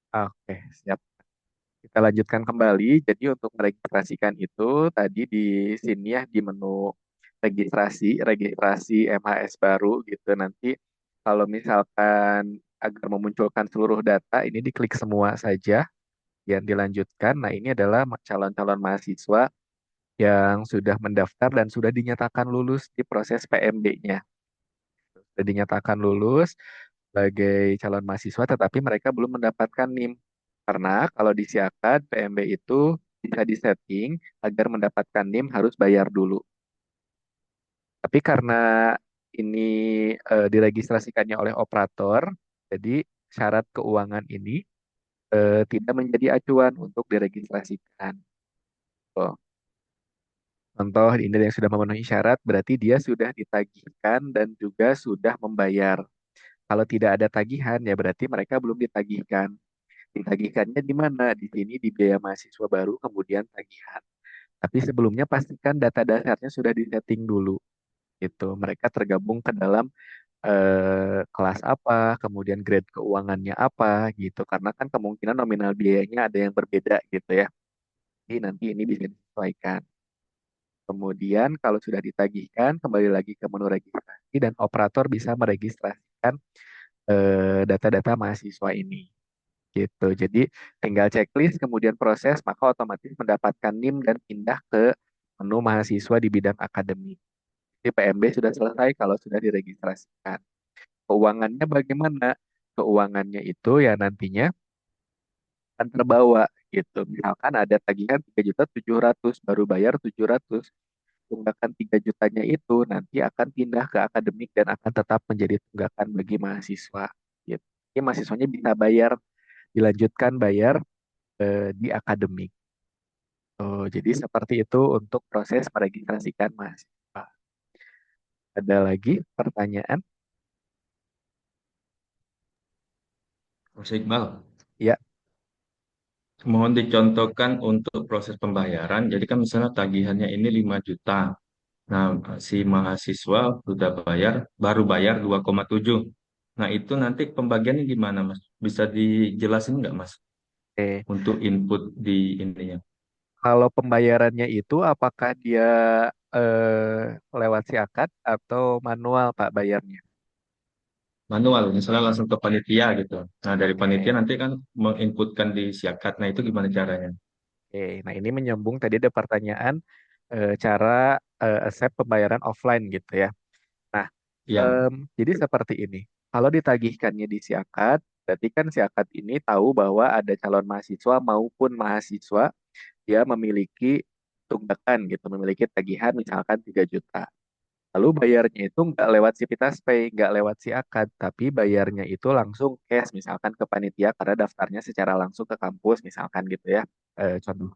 Oke, siap. Kita lanjutkan kembali. Jadi untuk meregistrasikan itu tadi di sini ya di menu registrasi MHS baru gitu. Nanti kalau misalkan agar memunculkan seluruh data ini diklik semua saja yang dilanjutkan. Nah, ini adalah calon-calon mahasiswa yang sudah mendaftar dan sudah dinyatakan lulus di proses PMB-nya. Sudah dinyatakan lulus sebagai calon mahasiswa, tetapi mereka belum mendapatkan NIM. Karena kalau di Siakad, PMB itu bisa disetting agar mendapatkan NIM harus bayar dulu. Tapi karena ini diregistrasikannya oleh operator, jadi syarat keuangan ini tidak menjadi acuan untuk diregistrasikan. Oh. Contoh ini yang sudah memenuhi syarat berarti dia sudah ditagihkan dan juga sudah membayar. Kalau tidak ada tagihan ya berarti mereka belum ditagihkan. Ditagihkannya di mana? Di sini di biaya mahasiswa baru kemudian tagihan. Tapi sebelumnya pastikan data dasarnya sudah disetting dulu gitu. Mereka tergabung ke dalam kelas apa, kemudian grade keuangannya apa gitu. Karena kan kemungkinan nominal biayanya ada yang berbeda gitu ya. Jadi nanti ini bisa disesuaikan. Kemudian kalau sudah ditagihkan, kembali lagi ke menu registrasi dan operator bisa meregistrasikan data-data mahasiswa ini. Gitu. Jadi tinggal checklist, kemudian proses, maka otomatis mendapatkan NIM dan pindah ke menu mahasiswa di bidang akademik. Jadi PMB sudah selesai kalau sudah diregistrasikan. Keuangannya bagaimana? Keuangannya itu ya nantinya akan terbawa gitu. Misalkan ada tagihan 3.700.000 baru bayar 700. Tunggakan 3 jutanya itu nanti akan pindah ke akademik dan akan tetap menjadi tunggakan bagi mahasiswa. Gitu. Jadi mahasiswanya bisa bayar, dilanjutkan bayar di akademik. Oh, jadi seperti itu untuk proses meregistrasikan mahasiswa. Ada lagi pertanyaan? Mas Iqbal, Ya, mohon dicontohkan untuk proses pembayaran. Jadi kan misalnya tagihannya ini 5 juta. Nah, si mahasiswa sudah bayar, baru bayar 2,7. Nah, itu nanti pembagiannya gimana, Mas? Bisa dijelasin nggak, Mas? oke. Untuk input di ininya. Kalau pembayarannya itu apakah dia lewat si akad atau manual Pak bayarnya? Manual, misalnya langsung ke panitia gitu. Nah, dari panitia Oke. nanti kan menginputkan di Siakat. Nah, itu gimana caranya? Oke, nah ini menyambung tadi ada pertanyaan cara accept pembayaran offline gitu ya. Nah, Iya, jadi seperti ini. Kalau ditagihkannya di Siakat, berarti kan Siakat ini tahu bahwa ada calon mahasiswa maupun mahasiswa dia memiliki tunggakan gitu, memiliki tagihan misalkan 3 juta. Lalu bayarnya itu nggak lewat Civitas Pay, nggak lewat Siakat, tapi bayarnya itu langsung cash misalkan ke panitia karena daftarnya secara langsung ke kampus misalkan gitu ya. Contoh.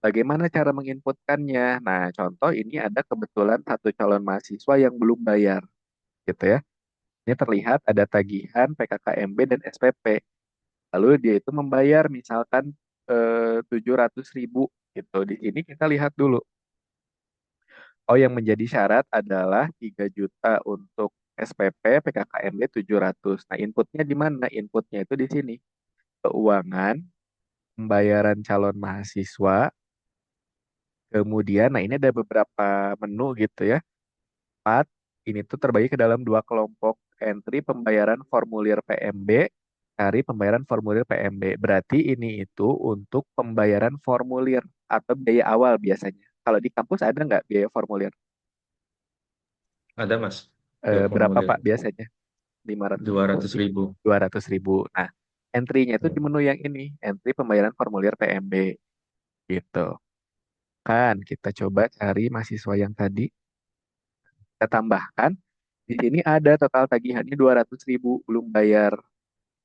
Bagaimana cara menginputkannya? Nah, contoh ini ada kebetulan satu calon mahasiswa yang belum bayar, gitu ya. Ini terlihat ada tagihan PKKMB dan SPP. Lalu dia itu membayar misalkan 700.000 gitu. Di sini kita lihat dulu. Oh, yang menjadi syarat adalah 3 juta untuk SPP, PKKMB 700. Nah, inputnya di mana? Inputnya itu di sini. Keuangan, pembayaran calon mahasiswa, kemudian, nah ini ada beberapa menu gitu ya. 4, ini tuh terbagi ke dalam dua kelompok. Entry pembayaran formulir PMB, cari pembayaran formulir PMB. Berarti ini itu untuk pembayaran formulir atau biaya awal biasanya. Kalau di kampus ada nggak biaya formulir? ada, Mas. Ke Berapa formulir Pak biasanya? 500.000, 200.000. 200.000. Nah, entry-nya itu di menu yang ini. Entry pembayaran formulir PMB. Gitu. Kan kita coba cari mahasiswa yang tadi. Kita tambahkan. Di sini ada total tagihannya 200.000 belum bayar.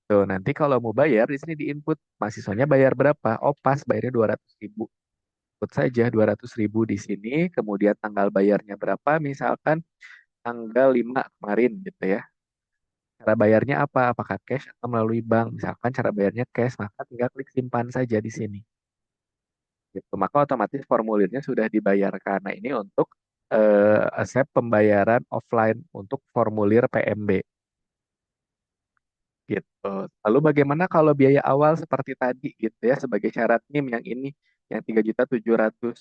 Tuh, nanti kalau mau bayar di sini diinput mahasiswanya bayar berapa? Oh, pas bayarnya 200.000. Input saja 200.000 di sini, kemudian tanggal bayarnya berapa? Misalkan tanggal 5 kemarin gitu ya. Cara bayarnya apa? Apakah cash atau melalui bank? Misalkan cara bayarnya cash, maka tinggal klik simpan saja di sini. Gitu. Maka otomatis formulirnya sudah dibayarkan. Nah, ini untuk accept pembayaran offline untuk formulir PMB. gitu. Lalu bagaimana kalau biaya awal seperti tadi gitu ya sebagai syarat NIM yang ini yang 3.700.000.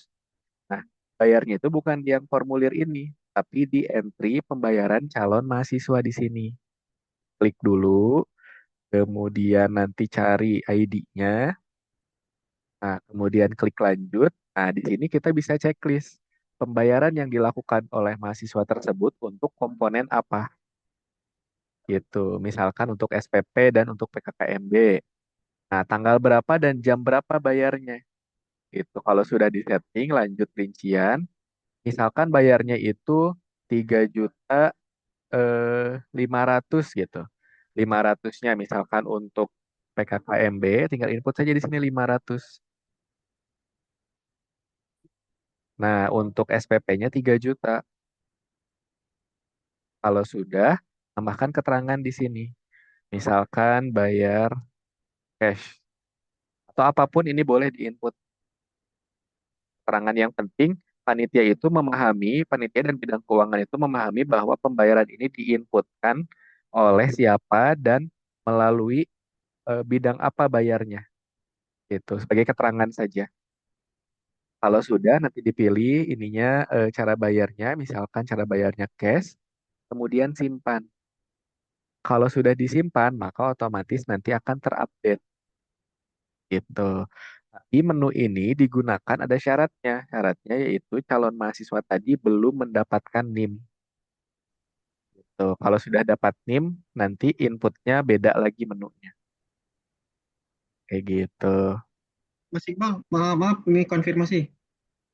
Nah, bayarnya itu bukan di yang formulir ini, tapi di entry pembayaran calon mahasiswa di sini. Klik dulu, kemudian nanti cari ID-nya. Nah, kemudian klik lanjut. Nah, di sini kita bisa checklist pembayaran yang dilakukan oleh mahasiswa tersebut untuk komponen apa gitu. Misalkan untuk SPP dan untuk PKKMB. Nah, tanggal berapa dan jam berapa bayarnya gitu. Kalau sudah disetting, lanjut rincian. Misalkan bayarnya itu 3 juta 500 gitu. 500-nya misalkan untuk PKKMB, tinggal input saja di sini 500. Nah, untuk SPP-nya 3 juta. Kalau sudah, tambahkan keterangan di sini. Misalkan bayar cash atau apapun ini boleh diinput. Keterangan yang penting, panitia itu memahami, panitia dan bidang keuangan itu memahami bahwa pembayaran ini diinputkan oleh siapa dan melalui bidang apa bayarnya. Itu sebagai keterangan saja. Kalau sudah, nanti dipilih ininya cara bayarnya, misalkan cara bayarnya cash, kemudian simpan. Kalau sudah disimpan, maka otomatis nanti akan terupdate gitu. Tapi menu ini digunakan ada syaratnya. Syaratnya yaitu calon mahasiswa tadi belum mendapatkan NIM. Gitu. Kalau sudah dapat NIM, nanti inputnya beda lagi menunya. Kayak gitu. Mas Iqbal, maaf ini konfirmasi.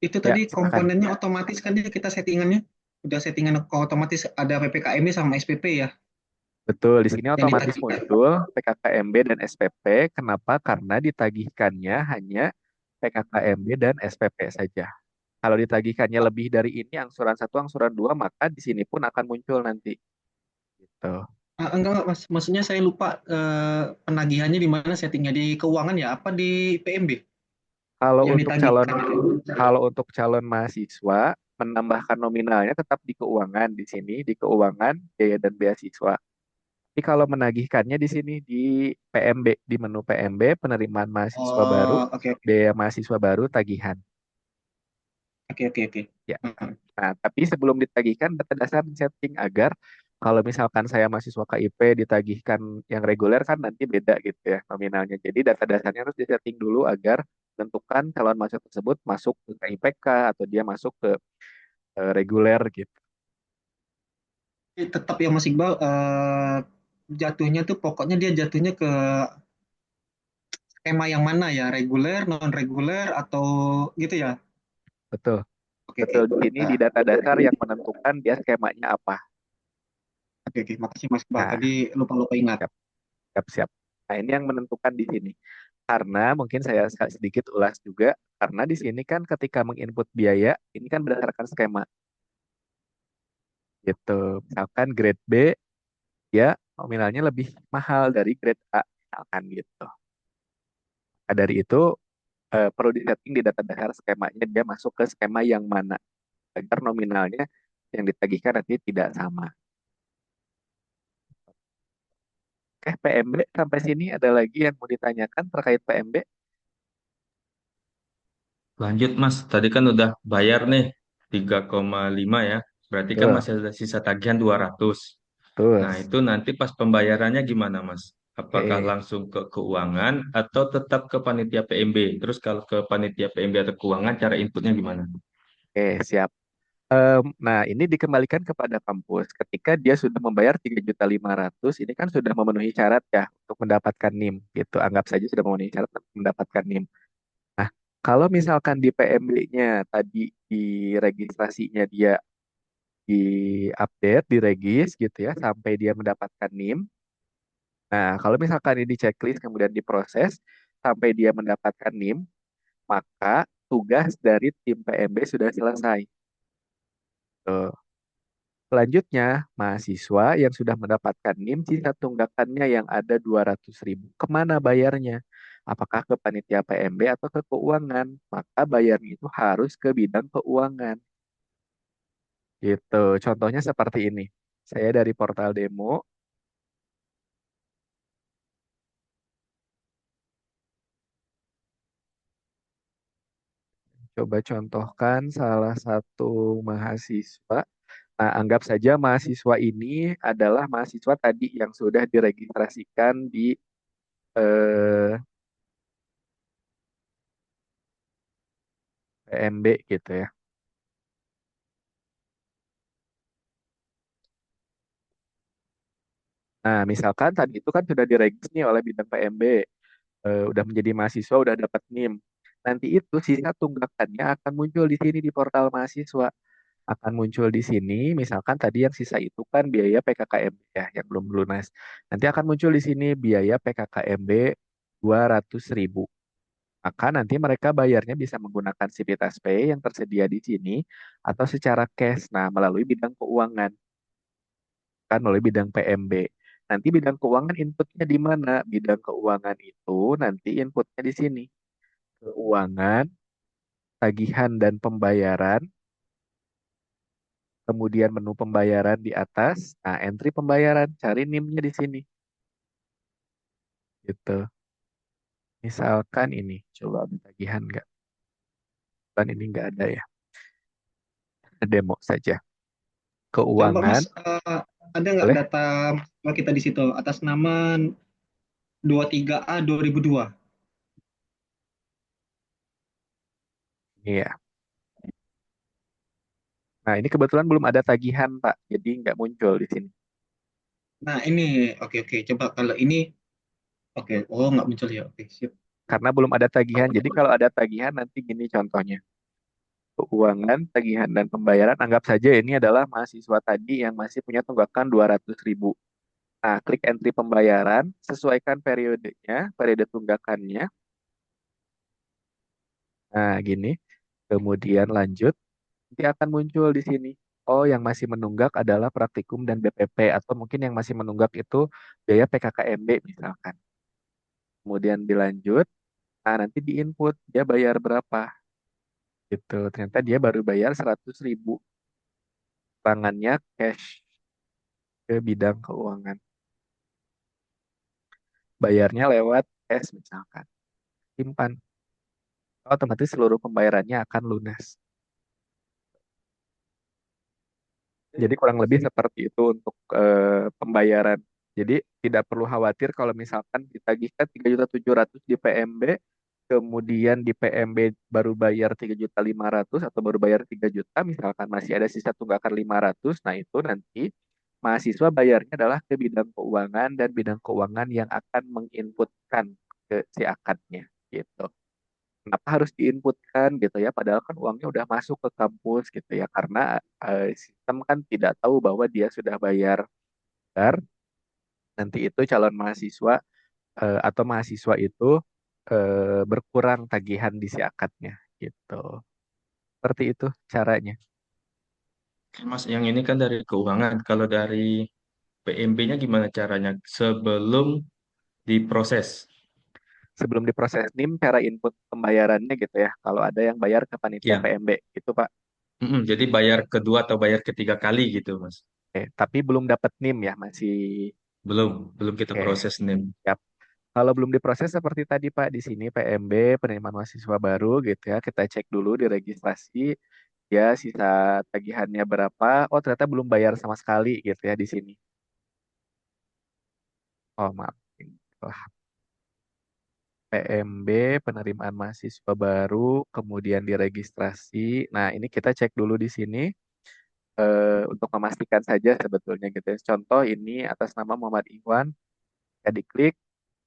Itu Ya, tadi silakan. komponennya otomatis kan dia kita settingannya udah settingan otomatis ada PPKM sama SPP ya Betul, di sini yang otomatis ditagihkan. muncul PKKMB dan SPP. Kenapa? Karena ditagihkannya hanya PKKMB dan SPP saja. Kalau ditagihkannya lebih dari ini, angsuran satu, angsuran dua, maka di sini pun akan muncul nanti. Gitu. Enggak, Mas, maksudnya saya lupa penagihannya di mana settingnya di keuangan ya apa di PMB Kalau yang untuk calon ditagihkan itu. kalau untuk calon mahasiswa menambahkan nominalnya tetap di keuangan di sini, di keuangan biaya dan beasiswa. Tapi kalau menagihkannya di sini di PMB, di menu PMB penerimaan mahasiswa baru, Oh, oke oke biaya mahasiswa baru tagihan. oke oke oke. Ya. Heeh. Nah, tapi sebelum ditagihkan data dasar setting agar kalau misalkan saya mahasiswa KIP ditagihkan yang reguler kan nanti beda gitu ya nominalnya. Jadi data dasarnya harus disetting dulu agar menentukan calon mahasiswa tersebut masuk ke KIPK atau dia masuk ke reguler gitu. Tetap ya Mas Iqbal, jatuhnya tuh pokoknya dia jatuhnya ke skema yang mana ya, reguler, non reguler atau gitu ya. Betul. Oke oke. Betul di sini di data dasar yang menentukan dia skemanya apa. Oke oke, makasih Mas Iqbal. Nah, Tadi lupa-lupa ingat. siap, siap, siap. Nah, ini yang menentukan di sini. Karena mungkin saya sedikit ulas juga, karena di sini kan ketika menginput biaya, ini kan berdasarkan skema gitu. Misalkan grade B, ya nominalnya lebih mahal dari grade A, misalkan gitu. Nah, dari itu perlu disetting di data dasar skemanya, dia masuk ke skema yang mana, agar nominalnya yang ditagihkan nanti tidak sama. Oke, PMB sampai sini ada lagi yang mau ditanyakan terkait PMB? Lanjut Mas, tadi kan udah bayar nih 3,5 ya. Berarti kan Betul, masih ada sisa tagihan 200. betul. Nah, itu nanti pas pembayarannya gimana Mas? Apakah Oke, langsung ke keuangan atau tetap ke panitia PMB? Terus kalau ke panitia PMB atau keuangan, cara inputnya gimana? oke, siap. Nah, ini dikembalikan kepada kampus. Ketika dia sudah membayar 3.500.000, ini kan sudah memenuhi syarat ya untuk mendapatkan NIM gitu. Anggap saja sudah memenuhi syarat untuk mendapatkan NIM. Nah, kalau misalkan di PMB-nya tadi di registrasinya dia di-update, diregis gitu ya sampai dia mendapatkan NIM. Nah, kalau misalkan ini di checklist kemudian diproses sampai dia mendapatkan NIM, maka tugas dari tim PMB sudah selesai. Tuh. Selanjutnya, mahasiswa yang sudah mendapatkan NIM sisa tunggakannya yang ada 200.000. Kemana bayarnya? Apakah ke panitia PMB atau ke keuangan? Maka bayarnya itu harus ke bidang keuangan. Gitu. Contohnya seperti ini. Saya dari portal demo. coba contohkan salah satu mahasiswa. Nah, anggap saja mahasiswa ini adalah mahasiswa tadi yang sudah diregistrasikan di eh, PMB gitu ya. Nah, misalkan tadi itu kan sudah diregistrasi nih oleh bidang PMB, udah menjadi mahasiswa, udah dapat NIM. Nanti itu sisa tunggakannya akan muncul di sini di portal mahasiswa. Akan muncul di sini, misalkan tadi yang sisa itu kan biaya PKKMB ya, yang belum lunas. Nanti akan muncul di sini biaya PKKMB 200.000. Maka nanti mereka bayarnya bisa menggunakan Civitas Pay yang tersedia di sini atau secara cash, nah melalui bidang keuangan, kan melalui bidang PMB. Nanti bidang keuangan inputnya di mana? Bidang keuangan itu nanti inputnya di sini. Keuangan, tagihan dan pembayaran, kemudian menu pembayaran di atas. Nah, entry pembayaran, cari NIM-nya di sini. Gitu. Misalkan ini, coba ada tagihan nggak? Kan ini nggak ada ya. Demo saja. Coba Mas, Keuangan, ada nggak boleh? data mahasiswa kita di situ atas nama 23A 2002? Iya. Nah, ini kebetulan belum ada tagihan, Pak. Jadi nggak muncul di sini. Nah ini, oke oke. Coba kalau ini, oke. Oh nggak muncul ya. Oke siap. Karena belum ada tagihan. Jadi kalau ada tagihan, nanti gini contohnya. Keuangan, tagihan, dan pembayaran. Anggap saja ini adalah mahasiswa tadi yang masih punya tunggakan 200.000. Nah, klik entry pembayaran, sesuaikan periodenya, periode tunggakannya. Nah, gini. Kemudian lanjut, nanti akan muncul di sini. Oh, yang masih menunggak adalah praktikum dan BPP, atau mungkin yang masih menunggak itu biaya PKKMB misalkan. Kemudian dilanjut, nah nanti di input dia bayar berapa gitu. Ternyata dia baru bayar 100.000. Tangannya cash ke bidang keuangan. Bayarnya lewat cash misalkan. Simpan. Otomatis seluruh pembayarannya akan lunas. Jadi kurang lebih seperti itu untuk pembayaran. Jadi tidak perlu khawatir kalau misalkan ditagihkan 3.700.000 di PMB, kemudian di PMB baru bayar 3.500.000 atau baru bayar 3 juta, misalkan masih ada sisa tunggakan 500, nah itu nanti mahasiswa bayarnya adalah ke bidang keuangan dan bidang keuangan yang akan menginputkan ke si akadnya gitu. Kenapa harus diinputkan gitu ya? Padahal kan uangnya udah masuk ke kampus gitu ya. Karena sistem kan tidak tahu bahwa dia sudah bayar. Dar, nanti itu calon mahasiswa atau mahasiswa itu berkurang tagihan di si akadnya gitu. Seperti itu caranya. Mas, yang ini kan dari keuangan. Kalau dari PMB-nya gimana caranya sebelum diproses? Sebelum diproses NIM, cara input pembayarannya gitu ya. Kalau ada yang bayar ke panitia Ya, PMB, itu Pak. jadi bayar kedua atau bayar ketiga kali gitu, Mas. Tapi belum dapat NIM ya, masih Belum, belum kita oke. proses NIM. Ya, kalau belum diproses seperti tadi Pak, di sini PMB, penerimaan mahasiswa baru gitu ya, kita cek dulu di registrasi, ya sisa tagihannya berapa, oh ternyata belum bayar sama sekali gitu ya di sini. Oh maaf. Wah, PMB, penerimaan mahasiswa baru, kemudian diregistrasi. Nah, ini kita cek dulu di sini untuk memastikan saja sebetulnya gitu ya. Contoh ini atas nama Muhammad Ikhwan, ya diklik,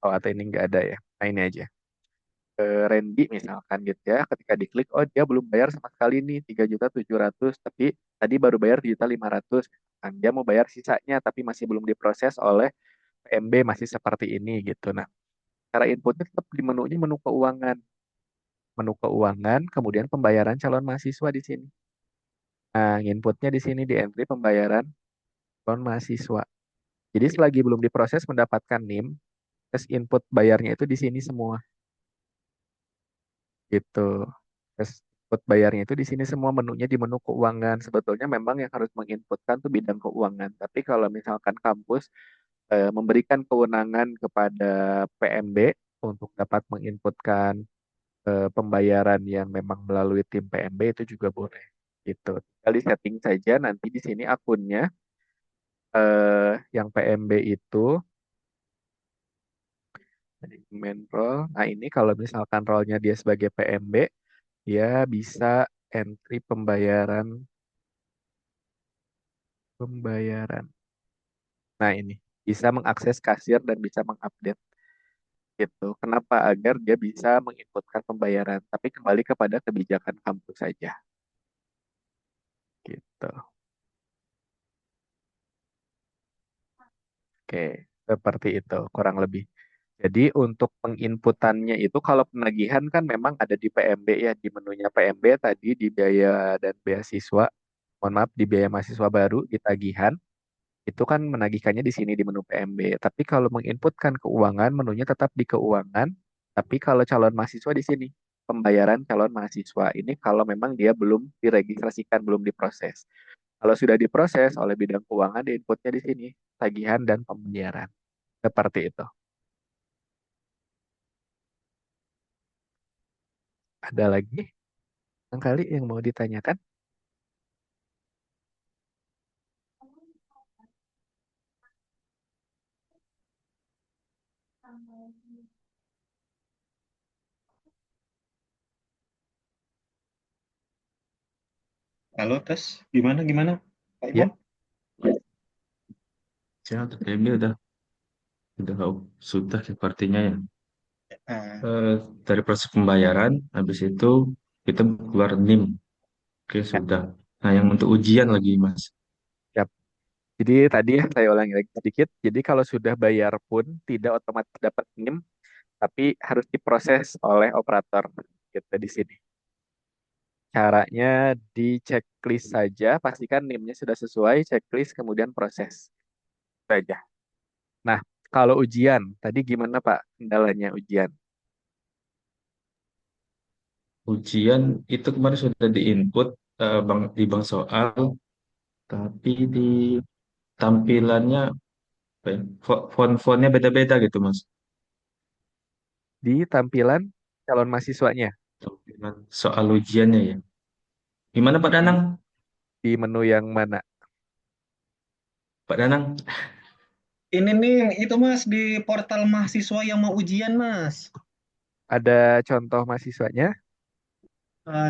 oh atau ini nggak ada ya. Nah ini aja. Randy misalkan gitu ya, ketika diklik, oh dia belum bayar sama sekali nih 3.700.000, tapi tadi baru bayar 2.500.000. Kan dia mau bayar sisanya, tapi masih belum diproses oleh PMB, masih seperti ini gitu. Nah, cara inputnya tetap di menunya menu keuangan, kemudian pembayaran calon mahasiswa di sini. Nah, inputnya di sini di entry pembayaran calon mahasiswa. Jadi selagi belum diproses mendapatkan NIM, tes input bayarnya itu di sini semua gitu. Tes input bayarnya itu di sini semua, menunya di menu keuangan. Sebetulnya memang yang harus menginputkan tuh bidang keuangan. Tapi kalau misalkan kampus memberikan kewenangan kepada PMB untuk dapat menginputkan pembayaran yang memang melalui tim PMB itu juga boleh. Gitu. Tinggal di setting saja nanti di sini akunnya yang PMB itu manajemen role. Nah, ini kalau misalkan role-nya dia sebagai PMB, dia bisa entry pembayaran. Nah, ini bisa mengakses kasir dan bisa mengupdate gitu. Kenapa? Agar dia bisa menginputkan pembayaran, tapi kembali kepada kebijakan kampus saja gitu. Oke, seperti itu kurang lebih. Jadi untuk penginputannya itu kalau penagihan kan memang ada di PMB ya, di menunya PMB tadi di biaya dan beasiswa. Mohon maaf, di biaya mahasiswa baru di tagihan itu kan menagihkannya di sini di menu PMB. Tapi kalau menginputkan keuangan, menunya tetap di keuangan. Tapi kalau calon mahasiswa di sini, pembayaran calon mahasiswa ini kalau memang dia belum diregistrasikan, belum diproses. Kalau sudah diproses oleh bidang keuangan, diinputnya di sini, tagihan dan pembayaran. Seperti itu. Ada lagi kali yang mau ditanyakan? Halo, tes. Gimana, gimana, Pak Ya, Imam? Ya, untuk PMB udah sudah sepertinya ya. Nah, Eh, dari proses pembayaran, habis itu kita keluar NIM. Oke, ya, sudah. Nah, yang untuk ujian lagi, Mas. siap. Jadi tadi ya saya ulangi lagi sedikit. Jadi kalau sudah bayar pun tidak otomatis dapat NIM, tapi harus diproses oleh operator gitu di sini. Caranya di checklist saja, pastikan NIM-nya sudah sesuai, checklist kemudian proses saja. Nah, kalau ujian, tadi gimana Pak kendalanya ujian? Ujian itu kemarin sudah di-input di bank soal, tapi di tampilannya apa ya, font-fontnya beda-beda gitu, Mas. Di tampilan calon mahasiswanya, Tampilan soal ujiannya ya. Gimana Pak di, Danang? di menu yang mana? Pak Danang? ini nih, itu Mas, di portal mahasiswa yang mau ujian, Mas. Ada contoh mahasiswanya?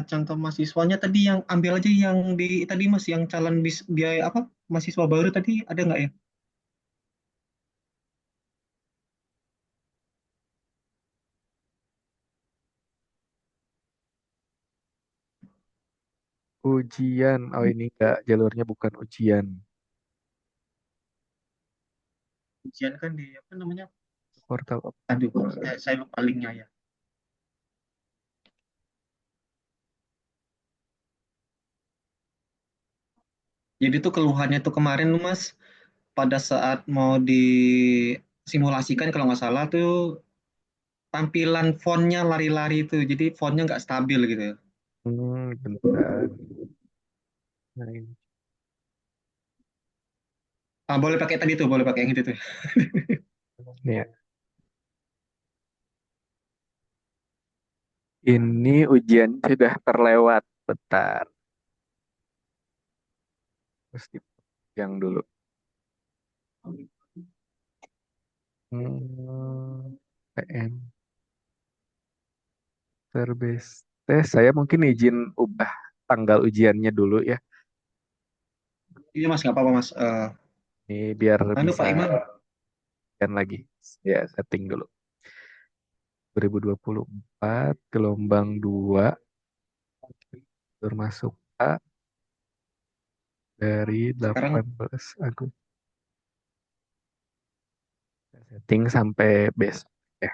Contoh mahasiswanya tadi yang ambil aja yang di tadi Mas, yang calon biaya apa? Mahasiswa baru tadi ada nggak ya? Ujian. Oh ini enggak, jalurnya bukan ujian. Ujian kan di apa namanya? Portal Aduh, operator. saya lupa linknya ya. Jadi tuh keluhannya tuh kemarin tuh Mas, pada saat mau disimulasikan kalau nggak salah tuh tampilan fontnya lari-lari tuh, jadi fontnya nggak stabil gitu. Bentar. Nah, ini. Boleh pakai tadi tuh, boleh pakai yang itu tuh. Ya. Ini ujian sudah terlewat. Bentar. Mesti yang dulu. PM Service Test. Saya mungkin izin ubah tanggal ujiannya dulu ya. Iya Mas, nggak apa-apa Mas. Ini biar Anu bisa Pak Imam, kan lagi. Ya, setting dulu. 2024 gelombang 2 termasuk A dari sekarang 18 Agustus. Setting sampai besok ya.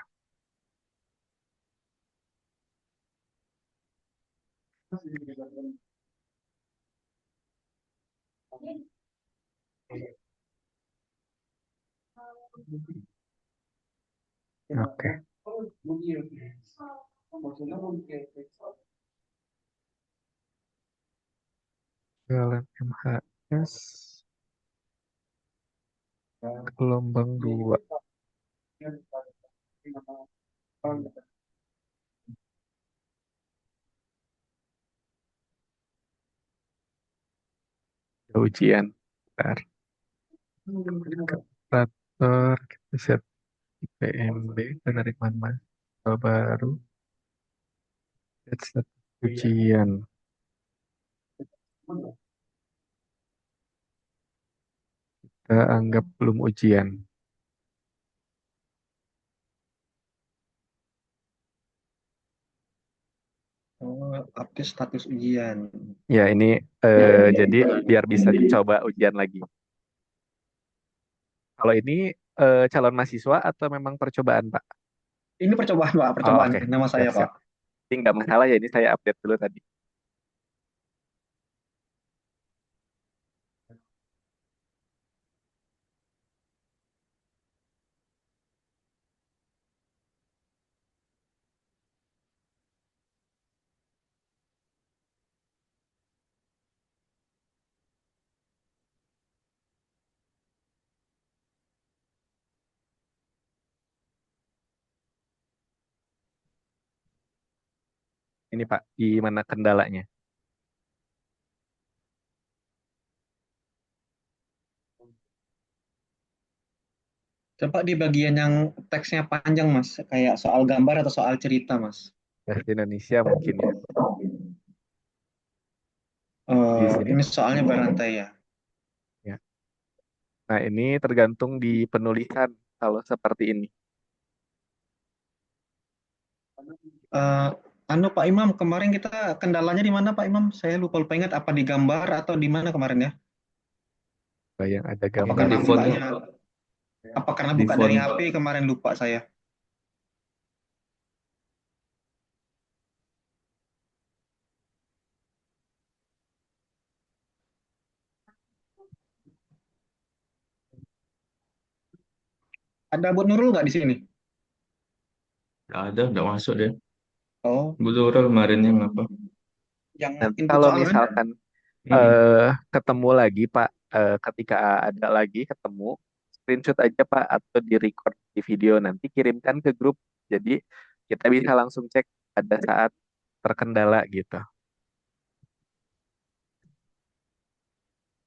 Oke. Jalan MHS gelombang 2. ujian. Bentar. Kalkulator, kita set PMB, penerimaan mahasiswa baru, set ujian. Kita anggap belum ujian. Oh, update status ujian. Ya, ini jadi biar bisa coba ujian lagi. Kalau ini calon mahasiswa atau memang percobaan, Pak? Ini percobaan, Pak, Oh, percobaan. oke. Nama saya, Pak. Siap-siap. Ini nggak masalah ya, ini saya update dulu tadi. Ini Pak, di mana kendalanya? Coba di bagian yang teksnya panjang, Mas. Kayak soal gambar atau soal cerita, Mas. Bahasa Indonesia mungkin ya. Di sini. Ini soalnya berantai ya. Ya. Nah, ini tergantung di penulisan kalau seperti ini. Eh, Pak Imam, kemarin kita kendalanya di mana, Pak Imam? Saya lupa-lupa ingat apa di gambar atau di mana kemarin ya? Yang ada Apa Ini gambar. karena di font, bukanya, apa karena di buka dari font. HP kemarin lupa saya. Ada buat Nurul nggak di sini? Nggak ada, udah masuk deh. Oh, Bu Nurul kemarin yang apa? yang Nanti input kalau soal kan? misalkan Mm-mm. ketemu lagi Pak, ketika ada lagi ketemu, screenshot aja Pak atau di record di video nanti kirimkan ke grup. Jadi kita bisa langsung cek pada saat terkendala gitu.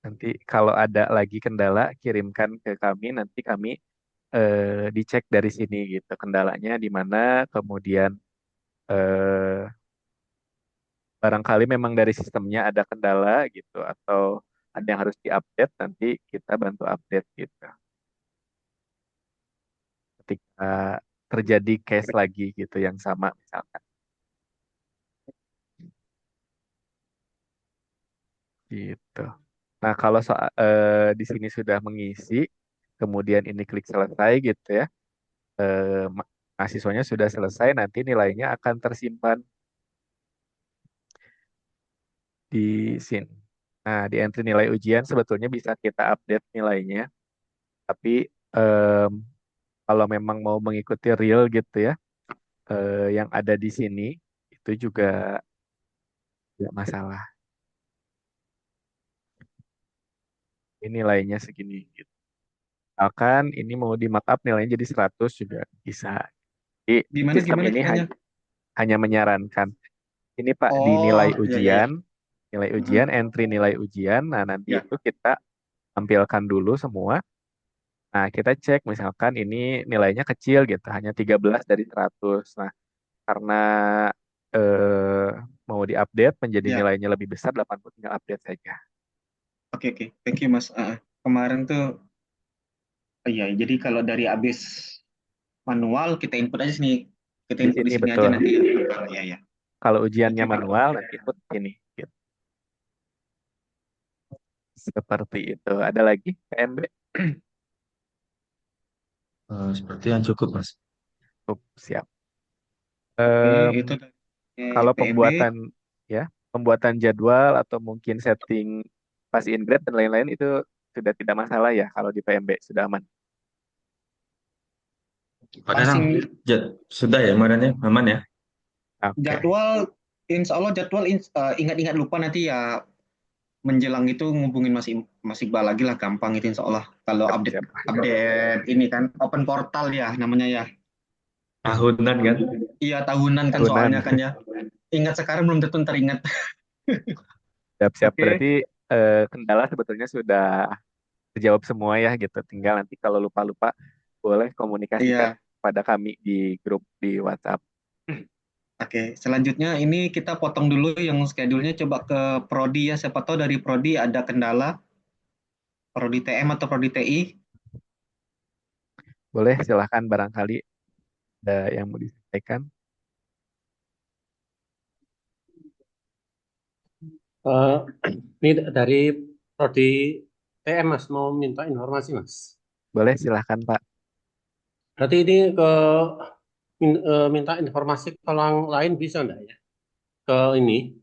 Nanti kalau ada lagi kendala kirimkan ke kami, nanti kami dicek dari sini gitu. Kendalanya di mana, kemudian eh, barangkali memang dari sistemnya ada kendala gitu atau ada yang harus diupdate, nanti kita bantu update gitu. Ketika terjadi case lagi gitu yang sama misalkan gitu. Nah, kalau soal di sini sudah mengisi, kemudian ini klik selesai gitu ya, mahasiswanya sudah selesai, nanti nilainya akan tersimpan di sini. Nah, di entry nilai ujian sebetulnya bisa kita update nilainya, tapi em, kalau memang mau mengikuti real gitu ya, yang ada di sini itu juga tidak masalah. Ini nilainya segini gitu. Misalkan ini mau di markup nilainya jadi 100 juga bisa. Jadi Gimana sistem gimana ini caranya? hanya menyarankan. Ini Pak di nilai Oh, ya ya ya. ujian, nilai ujian, Mm-mm. entry nilai ujian. Nah, nanti Ya. itu kita tampilkan dulu semua. Nah, kita cek misalkan ini nilainya kecil gitu, hanya 13 dari 100. Nah, karena eh, mau diupdate menjadi Ya. nilainya lebih besar 80, tinggal update saja. Oke oke. Thank you Mas. Kemarin tuh, iya. Jadi kalau dari habis manual kita input aja sini, kita Di input di sini sini aja betul. nanti. Ya ya. Kalau Thank ujiannya you Pak. manual, nanti input ini. Gitu. Seperti itu. Ada lagi PMB? Seperti yang cukup, Mas. Cukup, siap. Oke, Em, itu dari kalau PMB. pembuatan ya, pembuatan jadwal atau mungkin setting pas in grade dan lain-lain itu sudah tidak masalah ya kalau di PMB sudah aman. Padahal Passing sudah ya kemarin ya, aman ya. Oke, jadwal, insya Allah jadwal ingat-ingat lupa nanti ya menjelang itu ngubungin Mas Iqbal lagi lah, gampang itu insya Allah. Kalau siap, update siap. update ini kan open portal ya namanya ya. Tahunan kan. Iya tahunan kan soalnya Tahunan. kan ya. Ingat sekarang belum tentu teringat. Siap, siap. Oke, Berarti kendala sebetulnya sudah terjawab semua ya gitu. Tinggal nanti kalau lupa-lupa boleh komunikasikan Iya, pada kami di grup di WhatsApp. oke. Selanjutnya ini kita potong dulu yang schedule-nya coba ke Prodi ya. Siapa tahu dari Prodi ada kendala, Prodi TM atau Prodi TI. Boleh silahkan barangkali ada yang mau disampaikan. Eh, ini dari Prodi TM Mas mau minta informasi Mas. Boleh silahkan Pak. Berarti ini minta informasi ke orang lain bisa enggak ya? Ke ini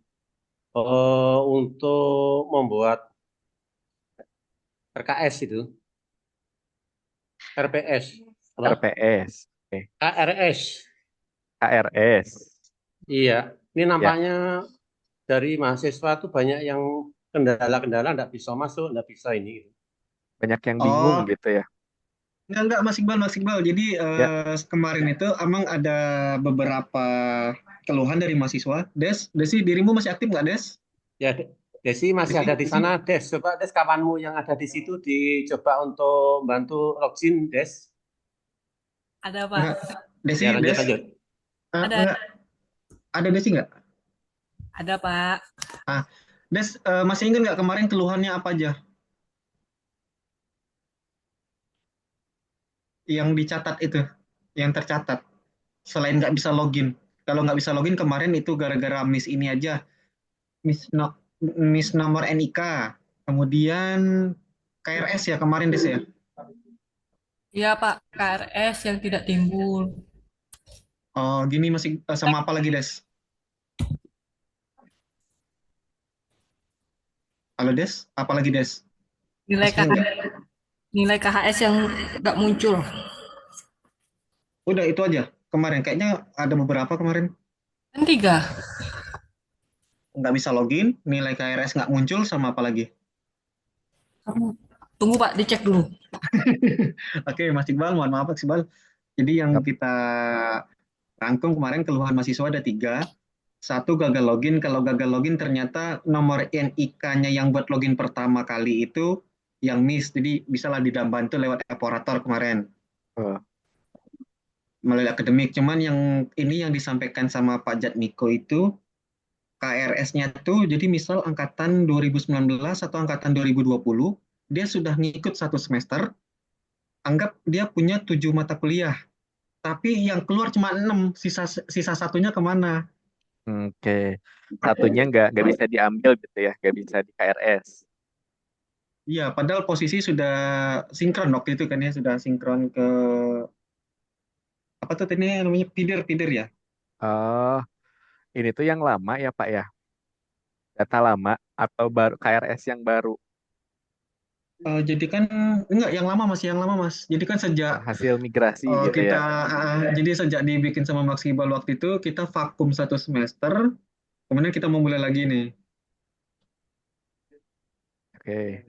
untuk membuat RKS itu, RPS, apa? RPS, oke. KRS. KRS, Iya, ini ya nampaknya dari mahasiswa tuh banyak yang kendala-kendala enggak bisa masuk, enggak bisa ini. banyak yang bingung Oh, gitu ya. enggak Mas Iqbal, Mas Iqbal. Jadi Ya, kemarin itu emang ada beberapa keluhan dari mahasiswa. Desi, dirimu masih aktif nggak, Des? Ya, Desi masih ada di Desi, sana, Des. Coba Des, kawanmu yang ada di situ dicoba untuk bantu login, Des. Ada, Pak. enggak. Desi, Ya, lanjut, Des, lanjut. Ada, enggak. Ada Desi nggak? ada, Pak. Ah, Des, masih ingat nggak kemarin keluhannya apa aja yang dicatat itu, yang tercatat? Selain nggak bisa login. Kalau nggak bisa login kemarin itu gara-gara miss ini aja, miss, miss nomor NIK, kemudian KRS ya kemarin Des ya. Iya, Pak. KRS yang tidak timbul. Oh, gini masih sama apa lagi Des? Halo Des, apa lagi Des? Nilai Masih ingat? KHS, nilai KHS yang nggak muncul. Udah itu aja. Kemarin kayaknya ada beberapa kemarin Kan tiga. nggak bisa login, nilai KRS nggak muncul sama apa lagi? Tunggu, Pak, dicek dulu. Oke, Mas Iqbal, mohon maaf Mas Iqbal. Jadi yang yap. kita rangkum kemarin keluhan mahasiswa ada tiga. Satu gagal login. Kalau gagal login ternyata nomor NIK-nya yang buat login pertama kali itu yang miss. Jadi bisalah dibantu lewat evaporator kemarin Oh, melalui akademik. Cuman yang ini yang disampaikan sama Pak Jatmiko itu KRS-nya tuh jadi misal angkatan 2019 atau angkatan 2020 dia sudah ngikut satu semester, anggap dia punya 7 mata kuliah, tapi yang keluar cuma 6, sisa satunya kemana? oke. Satunya nggak bisa diambil gitu ya, nggak bisa di KRS. Iya, padahal posisi sudah sinkron waktu itu kan ya, sudah sinkron ke apa tuh tadi namanya feeder feeder ya. Oh, ini tuh yang lama ya Pak ya, data lama atau baru KRS yang baru. Jadi kan enggak yang lama Mas, yang lama Mas. Jadi kan sejak Oh, hasil migrasi gitu kita ya. jadi sejak dibikin sama Maximal waktu itu kita vakum satu semester, kemudian kita mau mulai lagi nih. Oke,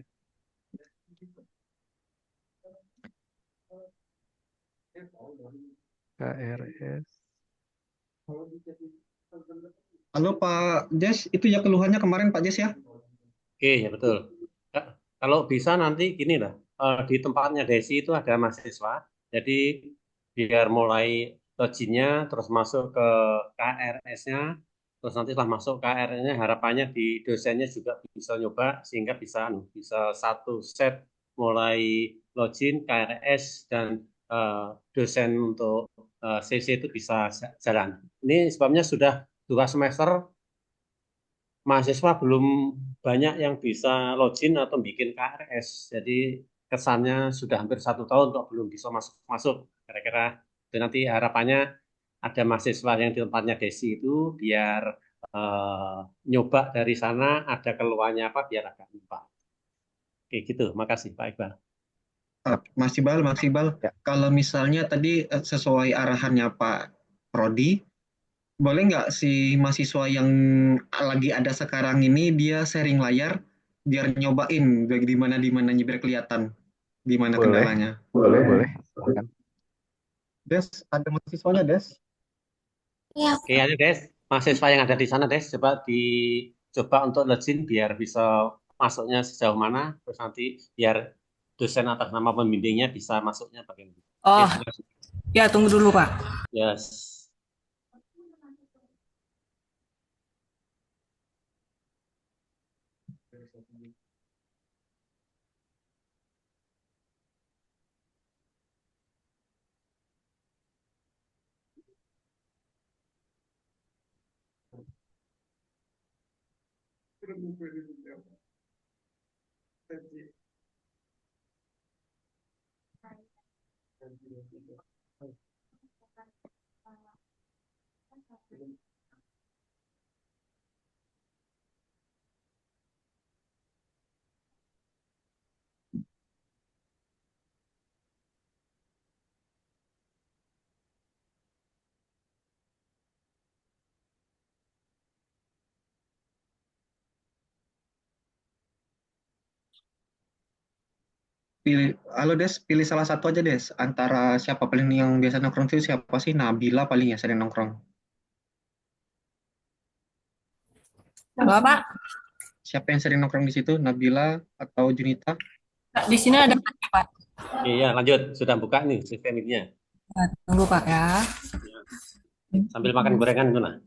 KRS. Halo Pak Jes, itu ya keluhannya kemarin Pak Jes ya? Oke, ya betul. Ya, kalau bisa nanti gini lah, di tempatnya Desi itu ada mahasiswa, jadi biar mulai loginnya, terus masuk ke KRS-nya, terus nanti setelah masuk KRS-nya, harapannya di dosennya juga bisa nyoba, sehingga bisa satu set mulai login, KRS, dan dosen untuk CC itu bisa jalan. Ini sebabnya sudah 2 semester mahasiswa belum banyak yang bisa login atau bikin KRS. Jadi kesannya sudah hampir 1 tahun kok belum bisa masuk. Kira-kira itu nanti harapannya ada mahasiswa yang di tempatnya Desi itu biar eh, nyoba dari sana ada keluhannya apa biar agak lupa. Oke gitu. Makasih Pak Iqbal. Mas Iqbal, Ya, kalau misalnya tadi sesuai arahannya Pak Prodi, boleh nggak si mahasiswa yang lagi ada sekarang ini dia sharing layar biar nyobain di mana biar kelihatan di mana boleh, kendalanya. boleh, silahkan. Des, ada mahasiswanya Des? Oke, ayo Des. Mahasiswa yang ada di sana Des, coba dicoba untuk login biar bisa masuknya sejauh mana, terus nanti biar dosen atas nama pembimbingnya bisa masuknya bagaimana. Oke, Oh, terima kasih. ya tunggu dulu, Pak. Yes. Halo Des, pilih salah satu aja Des. Antara siapa paling yang biasa nongkrong itu siapa sih? Nabila paling ya sering nongkrong. Halo, Pak. Siapa yang sering nongkrong di situ? Nabila atau Junita? Nah, di sini ada Pak. Oke, ya lanjut. Sudah buka nih sistemnya. Nah, tunggu, Pak ya. Sambil makan gorengan gimana?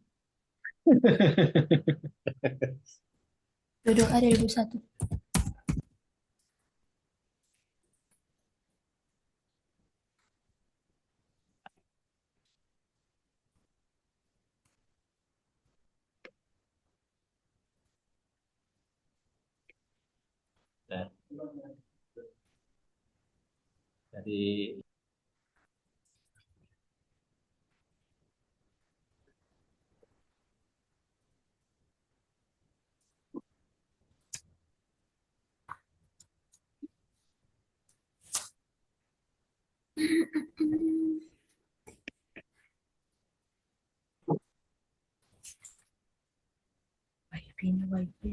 Duduk ada 21. Ya. Jadi Wifi-nya wifi.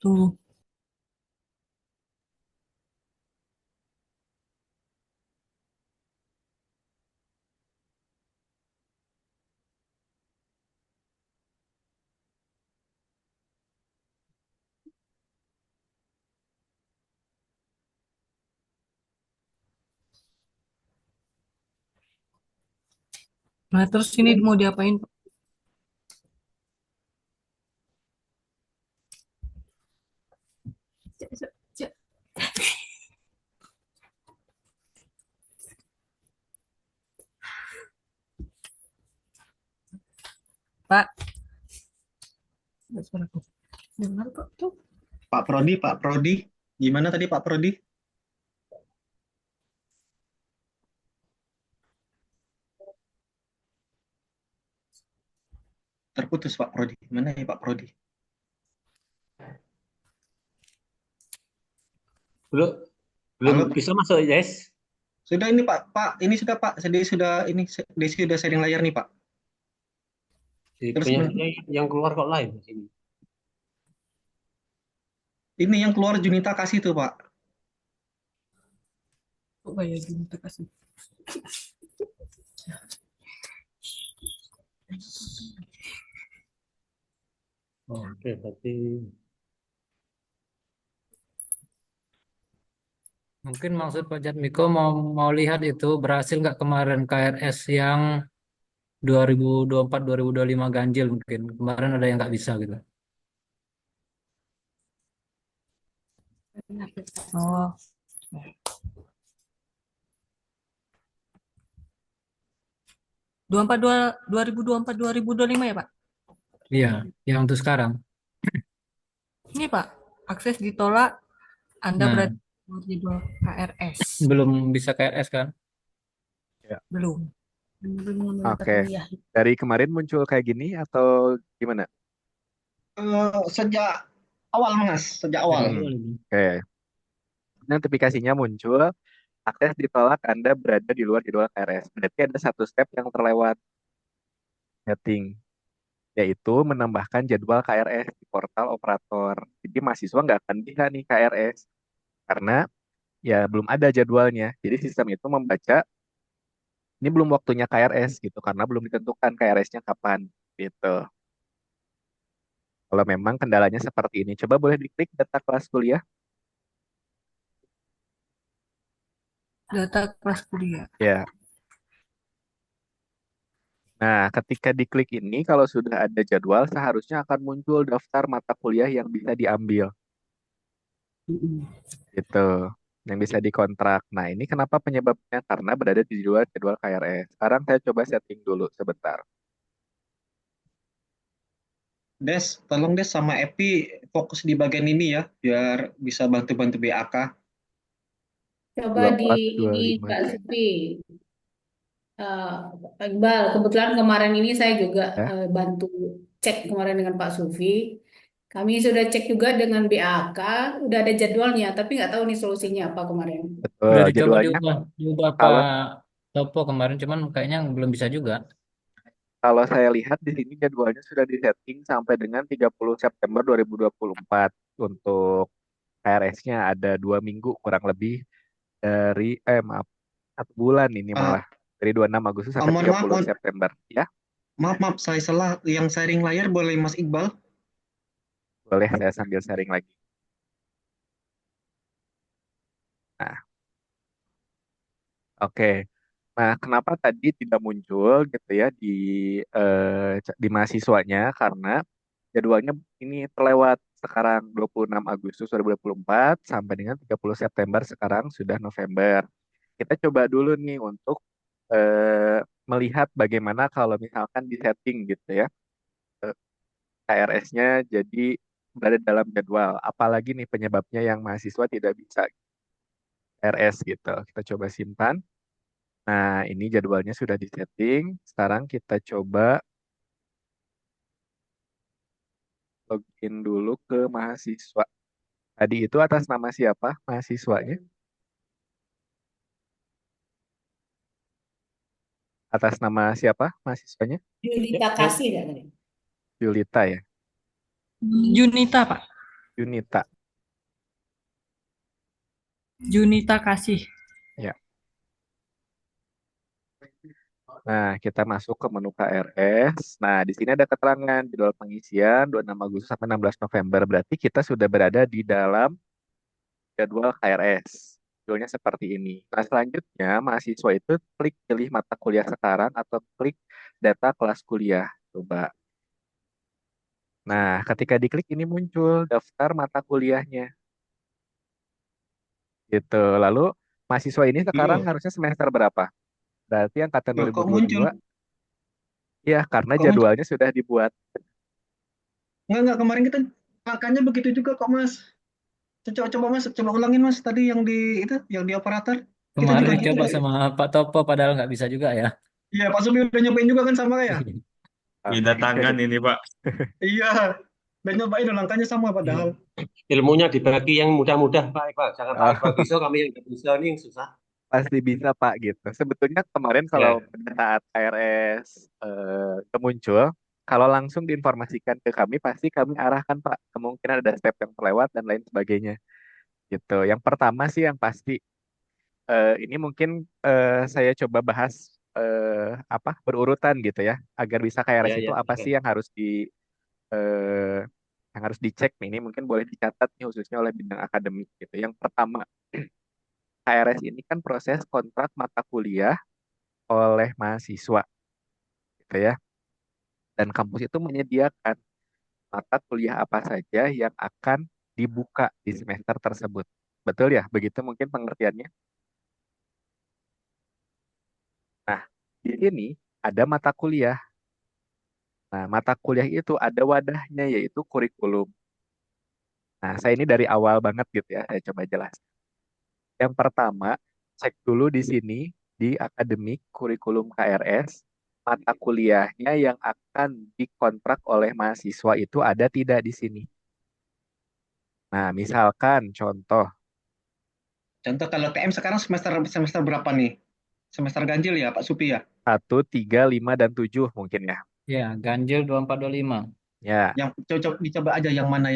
Tuh. Nah, terus ini mau diapain, Pak? Cek, cek, cek. Pak, ada suaraku. Dengar kok tuh. Pak Prodi. Gimana tadi Pak Prodi? Terputus Pak Prodi. Gimana ya Pak Prodi? belum belum Halo Pak. bisa masuk, yes. Sudah ini Pak, ini sudah Pak. Desi sudah sharing layar nih Pak. Di Terus punya saya yang keluar kok lain di sini. ini yang keluar Junita kasih tuh Pak. Kok kayak gini tuh kasih. Oke, berarti Mungkin maksud Pak Jatmiko mau mau lihat itu berhasil nggak kemarin KRS yang 2024-2025 ganjil mungkin. Kemarin ada yang nggak bisa gitu. Oh, 2024 2025 ya, Pak? Iya, yang untuk sekarang. Ini, Pak, akses ditolak, Anda Nah, berada di jadwal KRS. belum bisa KRS kan? Ya. Belum. Oke. Dari kemarin muncul kayak gini atau gimana? Sejak awal Mas, sejak awal. Oke. Notifikasinya muncul Akses ditolak, Anda berada di luar jadwal KRS. Berarti ada satu step yang terlewat, setting, yaitu menambahkan jadwal KRS di portal operator. Jadi mahasiswa nggak akan bisa nih KRS karena ya belum ada jadwalnya. Jadi sistem itu membaca ini belum waktunya KRS gitu karena belum ditentukan KRS-nya kapan gitu. Kalau memang kendalanya seperti ini, coba boleh diklik data kelas kuliah. Data kelas kuliah. Ya. Nah, ketika diklik ini, kalau sudah ada jadwal, seharusnya akan muncul daftar mata kuliah yang bisa diambil, Mm-mm. gitu, yang bisa dikontrak. Nah, ini kenapa penyebabnya? Karena berada di luar jadwal KRS. Sekarang saya coba setting dulu sebentar. Des, tolong Des sama Epi fokus di bagian ini ya, biar bisa bantu-bantu BAK. Coba di 24, ini 25 Kak Juni. Sufi. Iqbal, kebetulan kemarin ini saya juga Ya, bantu cek kemarin dengan Pak Sufi. Kami sudah cek juga dengan BAK, udah ada jadwalnya, tapi nggak tahu nih solusinya apa kemarin. betul. Udah dicoba Jadwalnya diubah Pak kalau Topo kemarin, cuman kayaknya belum bisa juga. kalau saya lihat di sini jadwalnya sudah disetting sampai dengan 30 September 2024 untuk KRS-nya ada 2 minggu kurang lebih dari maaf 1 bulan ini Eh, malah dari 26 Agustus sampai mohon maaf, 30 September ya. maaf, saya salah. Yang sharing layar boleh Mas Iqbal? Boleh saya sambil sharing lagi. Nah, oke. Nah, kenapa tadi tidak muncul gitu ya di mahasiswanya karena jadwalnya ini terlewat sekarang 26 Agustus 2024 sampai dengan 30 September sekarang sudah November. Kita coba dulu nih untuk melihat bagaimana kalau misalkan di setting gitu ya KRS-nya jadi berada dalam jadwal. Apalagi nih penyebabnya yang mahasiswa tidak bisa KRS gitu. Kita coba simpan. Nah, ini jadwalnya sudah disetting. Sekarang kita coba login dulu ke mahasiswa. Tadi itu atas nama siapa mahasiswanya? Atas nama siapa mahasiswanya? Yulita kasih ya tadi. Yulita ya. Junita, Pak. Yunita. Junita Kasih. Ya. Nah, kita masuk ke menu KRS. Nah, di sini ada keterangan jadwal pengisian 26 Agustus sampai 16 November. Berarti kita sudah berada di dalam jadwal KRS. Judulnya seperti ini. Nah, selanjutnya mahasiswa itu klik pilih mata kuliah sekarang atau klik data kelas kuliah. Coba. Nah, ketika diklik ini muncul daftar mata kuliahnya. Gitu. Lalu mahasiswa ini sekarang Loh, harusnya semester berapa? Berarti angkatan loh kok muncul? 2022. Ya, karena Kok muncul? jadwalnya sudah dibuat. Enggak, kemarin kita angkanya begitu juga kok Mas. Coba, coba Mas, coba ulangin Mas tadi yang di itu, yang di operator. Kita Kemarin juga gitu dicoba kok. sama Pak Topo, padahal nggak bisa juga ya. Iya, Pak Subi udah nyobain juga kan sama ya? Beda tangan Oke. ini, Pak. Iya, udah nyobain loh, langkahnya sama padahal. Ilmunya dibagi yang mudah-mudah, Pak Iqbal. Jangan Pak Iqbal Oh, bisa, kami yang nggak bisa ini yang susah. pasti bisa Pak gitu. Sebetulnya kemarin kalau Ya, pada saat KRS muncul, kalau langsung diinformasikan ke kami, pasti kami arahkan Pak. Kemungkinan ada step yang terlewat dan lain sebagainya. Gitu. Yang pertama sih yang pasti ini mungkin saya coba bahas apa berurutan gitu ya, agar bisa KRS ya, itu ya, apa sih silakan. eh, yang harus dicek nih. Ini mungkin boleh dicatat nih khususnya oleh bidang akademik gitu. Yang pertama, KRS ini kan proses kontrak mata kuliah oleh mahasiswa gitu ya. Dan kampus itu menyediakan mata kuliah apa saja yang akan dibuka di semester tersebut. Betul ya? Begitu mungkin pengertiannya. Nah, di sini ada mata kuliah. Nah, mata kuliah itu ada wadahnya yaitu kurikulum. Nah, saya ini dari awal banget gitu ya, saya coba jelas. Yang pertama, cek dulu di sini di akademik kurikulum KRS, mata kuliahnya yang akan dikontrak oleh mahasiswa itu ada tidak di sini. Nah, misalkan contoh Contoh kalau TM sekarang semester semester berapa nih? Semester ganjil ya, Pak Supi ya? 1, 3, 5, dan 7 mungkin ya. Ya, ganjil 2425. Ya, Yang cocok dicoba aja yang mana.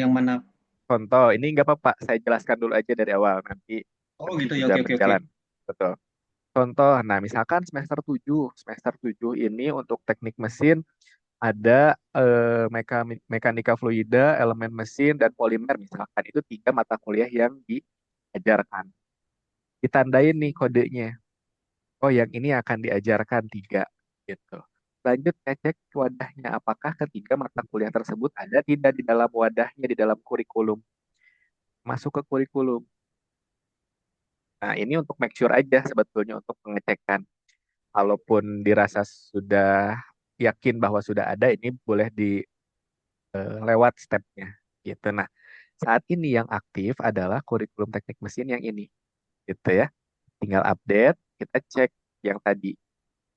contoh ini nggak apa-apa. Saya jelaskan dulu aja dari awal. Nanti Oh nanti gitu ya, juga oke oke oke. berjalan. Betul. Contoh, nah misalkan semester 7 ini untuk teknik mesin ada mekanika fluida, elemen mesin, dan polimer misalkan. Itu 3 mata kuliah yang diajarkan. Ditandain nih kodenya. Oh, yang ini akan diajarkan 3 gitu. Lanjut cek wadahnya. Apakah ketiga mata kuliah tersebut ada tidak di dalam wadahnya, di dalam kurikulum. Masuk ke kurikulum. Nah, ini untuk make sure aja sebetulnya untuk pengecekan. Kalaupun dirasa sudah yakin bahwa sudah ada, ini boleh dilewat stepnya gitu. Nah, saat ini yang aktif adalah kurikulum teknik mesin yang ini gitu ya. Tinggal update, kita cek yang tadi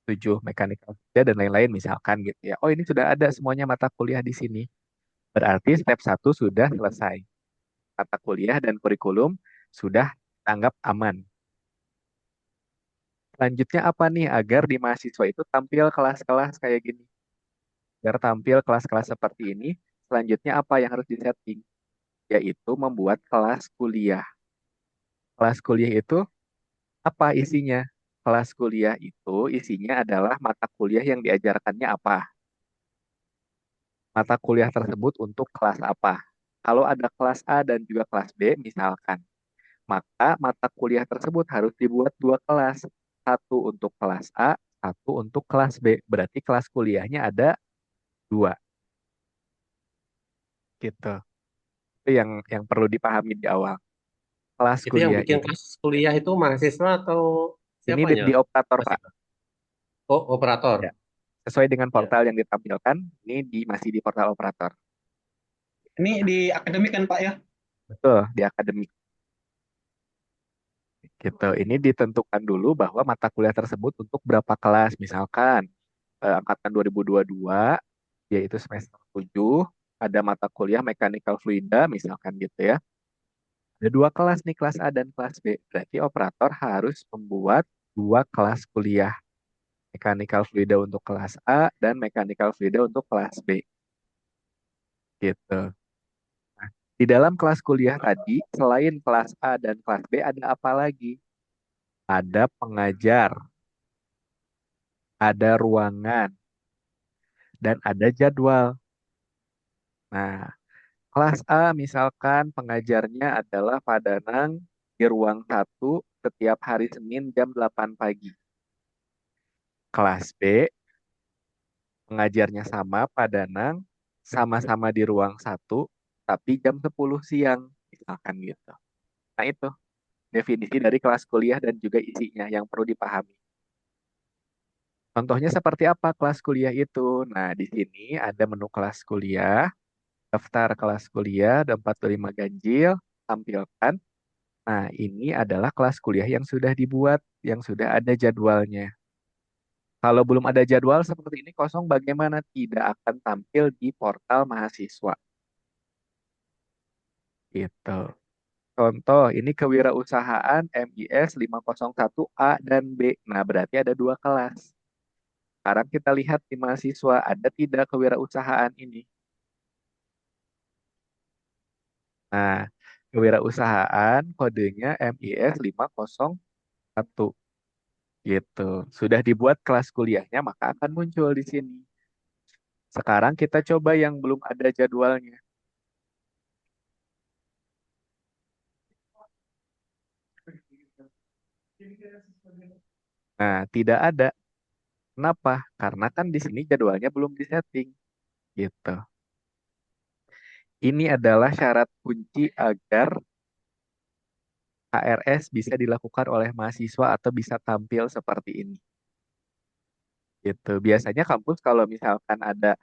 7 mechanical kerja dan lain-lain misalkan gitu ya. Oh, ini sudah ada semuanya mata kuliah di sini. Berarti step 1 sudah selesai. Mata kuliah dan kurikulum sudah anggap aman. Selanjutnya apa nih agar di mahasiswa itu tampil kelas-kelas kayak gini? Agar tampil kelas-kelas seperti ini, selanjutnya apa yang harus disetting? Yaitu membuat kelas kuliah. Kelas kuliah itu apa isinya? Kelas kuliah itu isinya adalah mata kuliah yang diajarkannya apa? Mata kuliah tersebut untuk kelas apa? Kalau ada kelas A dan juga kelas B misalkan, maka mata kuliah tersebut harus dibuat 2 kelas. Satu untuk kelas A, satu untuk kelas B. Berarti kelas kuliahnya ada 2 gitu. Itu yang perlu dipahami di awal. Kelas Itu yang kuliah bikin ini, kelas kuliah itu mahasiswa atau ini di, siapanya, di operator, Mas Pak. Iqbal? Oh, operator. Ya. Sesuai dengan Ya. portal yang ditampilkan, ini masih di portal operator. Ini di akademik kan Pak ya? Betul, di akademik. Gitu. Ini ditentukan dulu bahwa mata kuliah tersebut untuk berapa kelas. Misalkan angkatan 2022, yaitu semester 7, ada mata kuliah mechanical fluida, misalkan gitu ya. Ada 2 kelas nih, kelas A dan kelas B. Berarti operator harus membuat 2 kelas kuliah. Mechanical fluida untuk kelas A dan mechanical fluida untuk kelas B. Gitu. Nah, di dalam kelas kuliah tadi, selain kelas A dan kelas B, ada apa lagi? Ada pengajar, ada ruangan, dan ada jadwal. Nah, kelas A misalkan pengajarnya adalah Pak Danang di ruang 1 setiap hari Senin jam 8 pagi. Kelas B pengajarnya sama Pak Danang, sama-sama di ruang 1 tapi jam 10 siang misalkan gitu. Nah, itu definisi dari kelas kuliah dan juga isinya yang perlu dipahami. Contohnya seperti apa kelas kuliah itu? Nah, di sini ada menu kelas kuliah, daftar kelas kuliah, ada 45 ganjil, tampilkan. Nah, ini adalah kelas kuliah yang sudah dibuat, yang sudah ada jadwalnya. Kalau belum ada jadwal seperti ini kosong, bagaimana? Tidak akan tampil di portal mahasiswa. Gitu. Contoh, ini kewirausahaan MIS 501A dan B. Nah, berarti ada 2 kelas. Sekarang kita lihat di mahasiswa, ada tidak kewirausahaan ini? Nah, kewirausahaan kodenya MIS 501 gitu. Sudah dibuat kelas kuliahnya, maka akan muncul di sini. Sekarang kita coba yang belum ada jadwalnya. Nah, tidak ada. Kenapa? Karena kan di sini jadwalnya belum disetting. Gitu. Ini adalah syarat kunci agar HRS bisa dilakukan oleh mahasiswa atau bisa tampil seperti ini. Gitu. Biasanya kampus kalau misalkan ada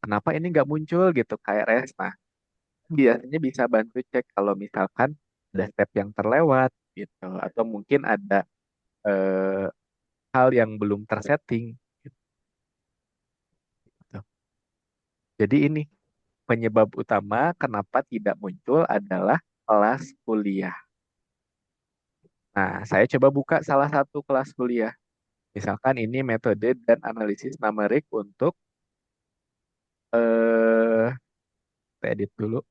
kenapa ini nggak muncul gitu KRS. Nah, biasanya bisa bantu cek kalau misalkan ada step yang terlewat gitu atau mungkin ada eh, hal yang belum tersetting gitu. Jadi ini penyebab utama kenapa tidak muncul adalah kelas kuliah. Nah, saya coba buka salah satu kelas kuliah. Misalkan ini metode dan analisis numerik untuk eh saya edit dulu.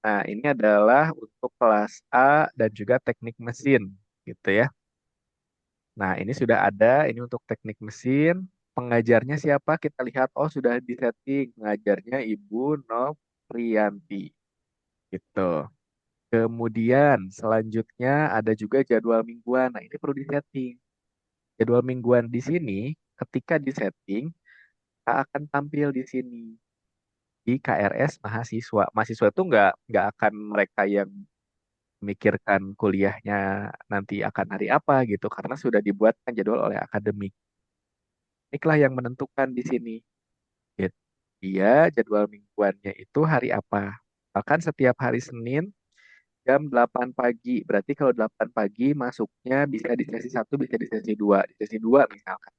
Nah, ini adalah untuk kelas A dan juga teknik mesin gitu ya. Nah, ini sudah ada, ini untuk teknik mesin. Pengajarnya siapa? Kita lihat, oh sudah disetting. Pengajarnya Ibu Noprianti gitu. Kemudian selanjutnya ada juga jadwal mingguan. Nah, ini perlu disetting. Jadwal mingguan di sini, ketika disetting, akan tampil di sini di KRS mahasiswa. Mahasiswa itu nggak akan mereka yang memikirkan kuliahnya nanti akan hari apa gitu, karena sudah dibuatkan jadwal oleh akademik. Inilah yang menentukan di sini. Gitu. Dia jadwal mingguannya itu hari apa. Bahkan setiap hari Senin jam 8 pagi. Berarti kalau 8 pagi masuknya bisa di sesi satu, bisa di sesi 2. Di sesi 2 misalkan.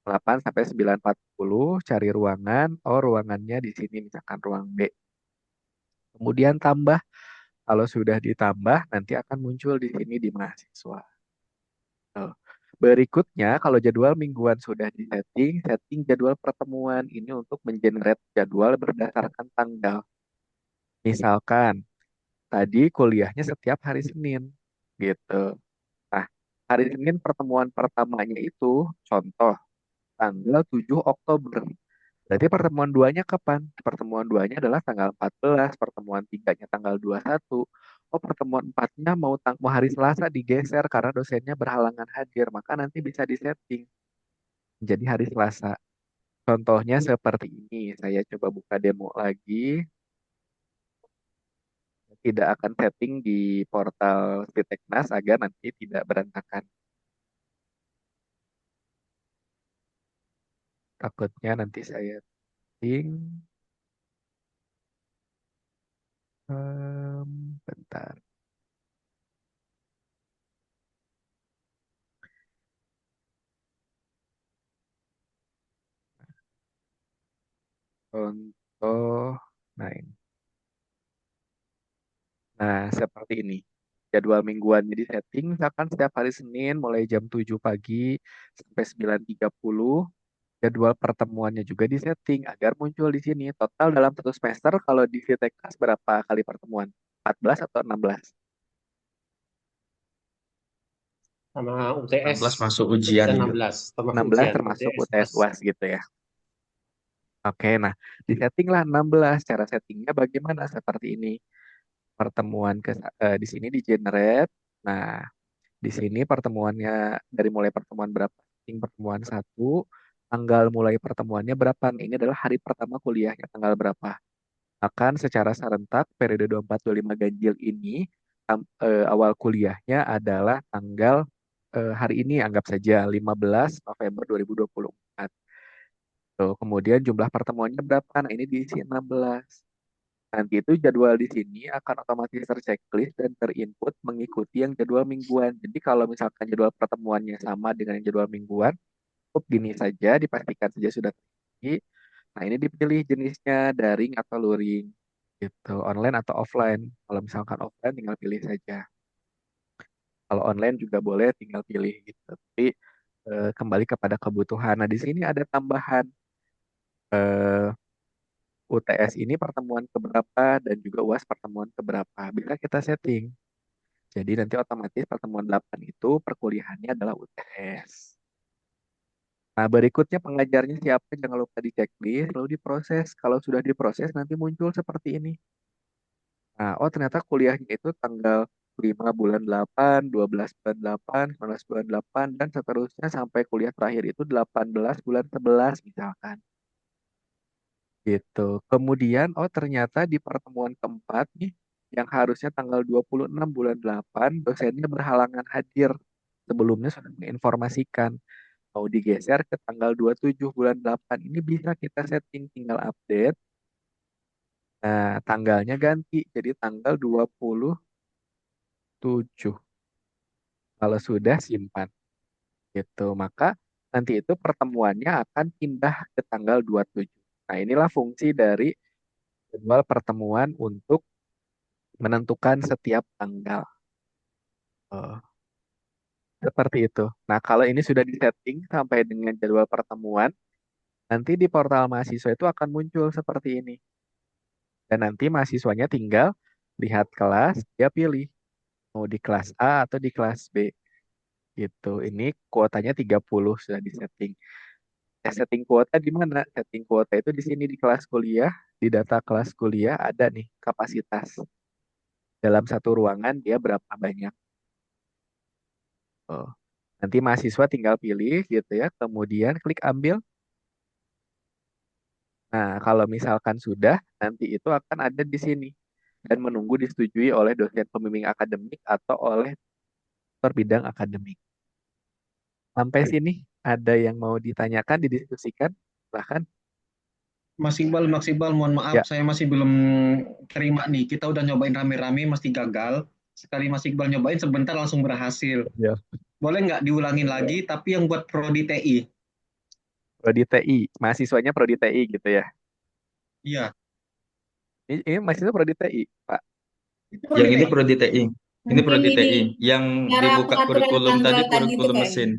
8 sampai 9.40 cari ruangan. Oh, ruangannya di sini misalkan ruang B. Kemudian tambah, kalau sudah ditambah nanti akan muncul di sini di mahasiswa. Tuh. Berikutnya, kalau jadwal mingguan sudah disetting, setting jadwal pertemuan ini untuk mengenerate jadwal berdasarkan tanggal. Misalkan, tadi kuliahnya setiap hari Senin, gitu. Nah, hari Senin pertemuan pertamanya itu, contoh, tanggal 7 Oktober. Berarti pertemuan duanya kapan? Pertemuan duanya adalah tanggal 14, pertemuan tiganya tanggal 21. Oh, pertemuan empatnya mau hari Selasa digeser karena dosennya berhalangan hadir, maka nanti bisa disetting jadi hari Selasa. Contohnya seperti ini, saya coba buka demo lagi. Tidak akan setting di portal Stiteknas agar nanti tidak berantakan. Takutnya nanti saya setting. Bentar. Contoh, nah ini. Nah, seperti ini. Jadwal mingguan jadi setting, misalkan setiap hari Senin mulai jam 7 pagi sampai 9.30. Jadwal pertemuannya juga disetting agar muncul di sini. Total dalam satu semester kalau di Vitekas berapa kali pertemuan? 14 atau 16? Sama UTS 16 masuk ujian dan itu. 16 termasuk 16 ujian termasuk UTS UTS UAS. UAS gitu ya. Oke, nah disettinglah 16. Cara settingnya bagaimana? Seperti ini. Pertemuan di sini di generate. Nah, di sini pertemuannya dari mulai pertemuan berapa? Setting pertemuan satu, tanggal mulai pertemuannya berapa? Ini adalah hari pertama kuliahnya tanggal berapa? Akan secara serentak periode 24-25 ganjil ini awal kuliahnya adalah tanggal hari ini anggap saja 15 November 2024. Tuh, kemudian jumlah pertemuannya berapa? Nah, ini diisi 16. Nanti itu jadwal di sini akan otomatis terchecklist dan terinput mengikuti yang jadwal mingguan. Jadi kalau misalkan jadwal pertemuannya sama dengan yang jadwal mingguan, cukup gini saja, dipastikan saja sudah terjadi. Nah, ini dipilih jenisnya daring atau luring gitu, online atau offline. Kalau misalkan offline tinggal pilih saja. Kalau online juga boleh tinggal pilih gitu. Tapi kembali kepada kebutuhan. Nah, di sini ada tambahan eh, UTS ini pertemuan keberapa dan juga UAS pertemuan keberapa. Bisa kita setting. Jadi nanti otomatis pertemuan 8 itu perkuliahannya adalah UTS. Nah, berikutnya pengajarnya siapa, jangan lupa di checklist, lalu diproses. Kalau sudah diproses, nanti muncul seperti ini. Nah, oh ternyata kuliahnya itu tanggal 5 bulan 8, 12 bulan 8, 19 bulan 8, dan seterusnya sampai kuliah terakhir itu 18 bulan 11 misalkan. Gitu. Kemudian, oh ternyata di pertemuan keempat nih, yang harusnya tanggal 26 bulan 8, dosennya berhalangan hadir. Sebelumnya sudah menginformasikan. Mau digeser ke tanggal 27 bulan 8. Ini bisa kita setting, tinggal update. Nah, tanggalnya ganti jadi tanggal 27. Kalau sudah simpan gitu, maka nanti itu pertemuannya akan pindah ke tanggal 27. Nah, inilah fungsi dari jadwal pertemuan untuk menentukan setiap tanggal. Oh. seperti itu. Nah, kalau ini sudah disetting sampai dengan jadwal pertemuan, nanti di portal mahasiswa itu akan muncul seperti ini. Dan nanti mahasiswanya tinggal lihat kelas, dia pilih mau di kelas A atau di kelas B gitu. Ini kuotanya 30 sudah disetting. Setting kuota di mana? Setting kuota itu di sini di kelas kuliah, di data kelas kuliah ada nih kapasitas. Dalam satu ruangan dia berapa banyak. Oh. Nanti mahasiswa tinggal pilih gitu ya, kemudian klik ambil. Nah, kalau misalkan sudah, nanti itu akan ada di sini dan menunggu disetujui oleh dosen pembimbing akademik atau oleh per bidang akademik. Sampai sini ada yang mau ditanyakan, didiskusikan? Bahkan Mas Iqbal, mohon maaf, ya, saya masih belum terima nih. Kita udah nyobain rame-rame, masih gagal. Sekali Mas Iqbal nyobain, sebentar langsung berhasil. ya. Boleh nggak diulangin lagi, tapi yang buat prodi TI? Prodi TI, mahasiswanya prodi TI gitu ya. Iya, Ini mahasiswa prodi TI, Pak. itu Yang prodi ini TI. Prodi TI. Ini Mungkin Prodi ini TI. Yang cara dibuka pengaturan kurikulum tanggal tadi tadi itu kurikulum kayaknya. mesin.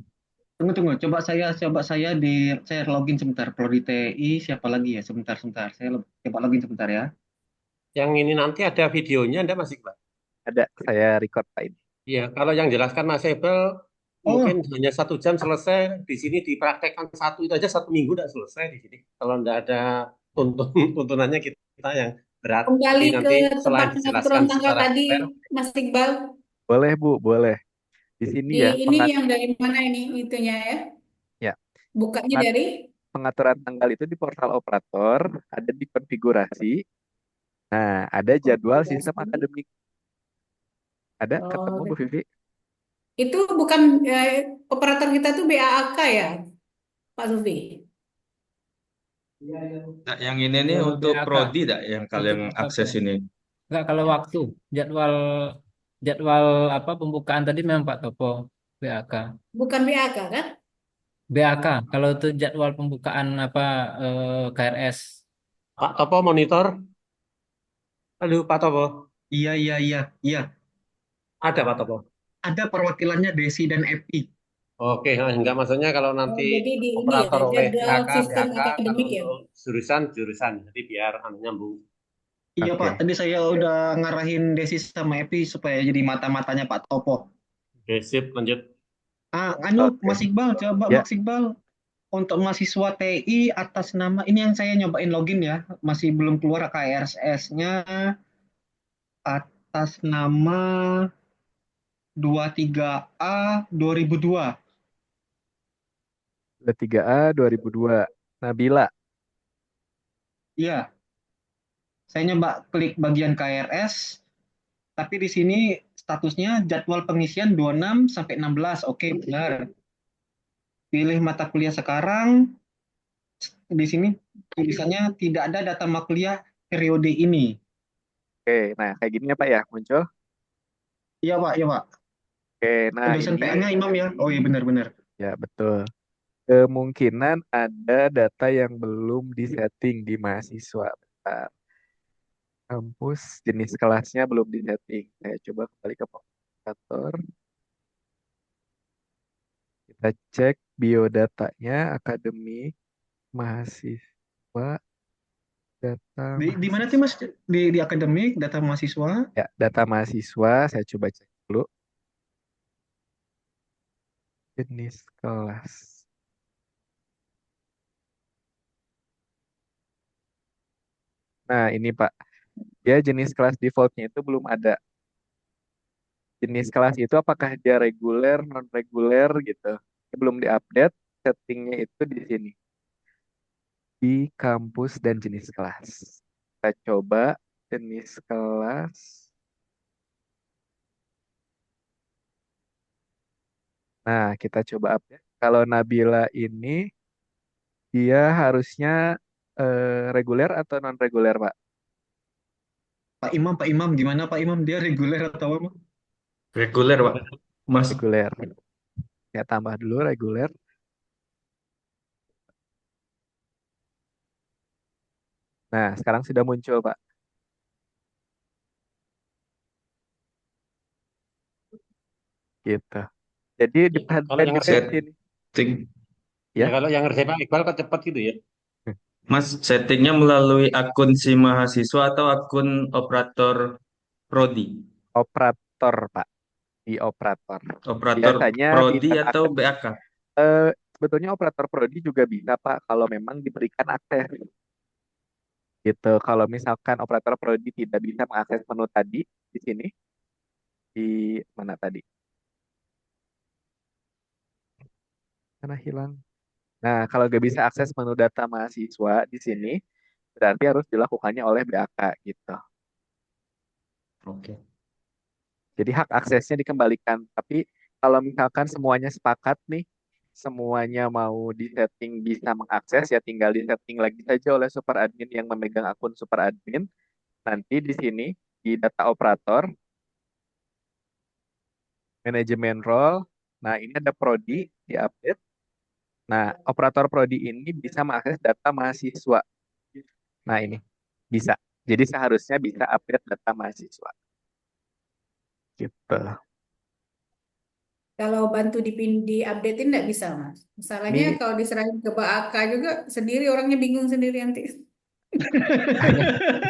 Tunggu. Saya login sebentar. Prodi TI siapa lagi ya? Sebentar. Coba login sebentar ya. Yang ini nanti ada videonya, Anda masih Pak? Ada, saya record Pak ini. Iya, kalau yang jelaskan Mas Ebel mungkin Oh, hanya 1 jam selesai. Di sini dipraktekkan satu itu aja 1 minggu udah selesai di sini. Kalau nggak ada tuntunannya kita yang berat. Jadi Kembali ke nanti tempat selain pengaturan dijelaskan tanggal secara tadi, detail, Mas Iqbal. Boleh Bu, boleh. Di sini Di ya, ini yang dari mana ini itunya ya? ya, Bukanya pengat- dari. pengaturan tanggal itu di portal operator, ada di konfigurasi. Nah, ada jadwal sistem Konfigurasi. akademik. Ada ketemu Oh, Bu Vivi? itu bukan operator kita tuh BAAK ya, Pak Sufi? Nah, yang ini nih Kalau untuk BAK prodi dak yang untuk kalian apa akses tuh? ini. Enggak kalau waktu jadwal jadwal apa pembukaan tadi memang Pak Topo BAK. Bukan BAK kan? BAK kalau itu jadwal pembukaan apa KRS. Pak Topo monitor. Halo Pak Topo. iya. Ada Pak Topo. Ada perwakilannya Desi dan Epi. Oke, nah, enggak maksudnya kalau Oh, nanti jadi di ini ya, operator oleh jadwal BHK, sistem BHK, kalau akademik ya. untuk jurusan, jadi biar nyambung. Iya Pak, Oke. tadi saya udah ngarahin Desi sama Epi supaya jadi mata-matanya Pak Topo. Oke, sip, lanjut. Oke. Mas Iqbal, coba Ya, Mas Iqbal, untuk mahasiswa TI atas nama, ini yang saya nyobain login ya, masih belum keluar KRS-nya atas nama 23A 2002. 23A 2002. Nabila. Iya, saya nyoba klik bagian KRS, tapi di sini statusnya jadwal pengisian 26 sampai 16. Oke, benar. Pilih mata kuliah sekarang, di sini tulisannya tidak ada data mata kuliah periode ini. Oke, nah kayak gini ya Pak ya, muncul. Iya Pak. Oke, nah Dosen ini PA-nya Imam ya. Oh iya benar-benar. ya betul. Kemungkinan ada data yang belum disetting di mahasiswa. Bentar. Kampus, jenis kelasnya belum disetting. Saya coba kembali ke kantor. Kita cek biodatanya, akademik, mahasiswa, data Di mana sih mahasiswa. Mas? Di akademik, data mahasiswa. Ya, data mahasiswa, saya coba cek dulu. Jenis kelas. Nah, ini Pak. Ya, jenis kelas defaultnya itu belum ada. Jenis kelas itu apakah dia reguler, non-reguler gitu. Ini belum diupdate, settingnya itu di sini. Di kampus dan jenis kelas. Kita coba jenis kelas. Nah, kita coba update. Kalau Nabila ini, dia harusnya reguler atau non-reguler, Pak? Pak Imam gimana Pak Imam? Dia reguler atau apa? Reguler, Pak. Mas, Reguler. Ya, tambah dulu reguler. Nah, sekarang sudah muncul, Pak. Gitu. Jadi Kalau diperhatikan yang juga di ngerjain, sini Setting, ya ya. kalau yang ngerjain Pak Iqbal kok cepet gitu ya. Mas, settingnya melalui akun si mahasiswa atau akun operator Prodi? Operator Pak, di operator. Operator Biasanya Prodi bidang atau BAK? sebetulnya operator prodi juga bisa Pak kalau memang diberikan akses gitu. Kalau misalkan operator prodi tidak bisa mengakses menu tadi di sini, di mana tadi? Mana hilang? Nah, kalau nggak bisa akses menu data mahasiswa di sini, berarti harus dilakukannya oleh BAK gitu. Oke. Jadi hak aksesnya dikembalikan. Tapi kalau misalkan semuanya sepakat nih, semuanya mau disetting bisa mengakses, ya tinggal disetting lagi saja oleh super admin yang memegang akun super admin. Nanti di sini di data operator, manajemen role. Nah, ini ada prodi di update. Nah, operator prodi ini bisa mengakses data mahasiswa. Nah, ini bisa. Jadi seharusnya bisa update data mahasiswa. Gitu. Kalau bantu di updatein nggak bisa, Mas. Masalahnya Ini kalau diserahin ke Pak AK juga sendiri orangnya bingung sendiri nanti.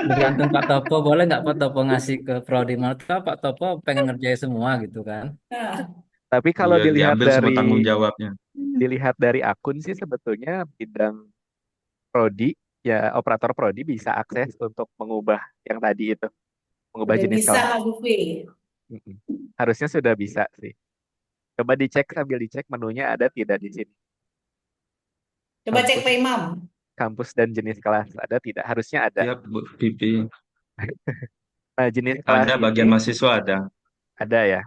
Tergantung Pak Topo, boleh nggak Pak Topo ngasih ke Prodi Malta? Pak Topo pengen ngerjain semua gitu kan? Nah, tapi kalau Biar diambil semua tanggung jawabnya. dilihat dari akun sih sebetulnya bidang prodi ya operator prodi bisa akses untuk mengubah yang tadi itu, mengubah udah jenis bisa kelas. Pak Lutfi. Mm-mm. Harusnya sudah bisa sih. Coba dicek sambil dicek menunya ada tidak di sini. Coba cek Kampus, Pak Imam. kampus dan jenis kelas ada tidak? Harusnya ada. Siap, Bu Pipi. Nah, jenis kelas Ada ini bagian mahasiswa ada. ada ya.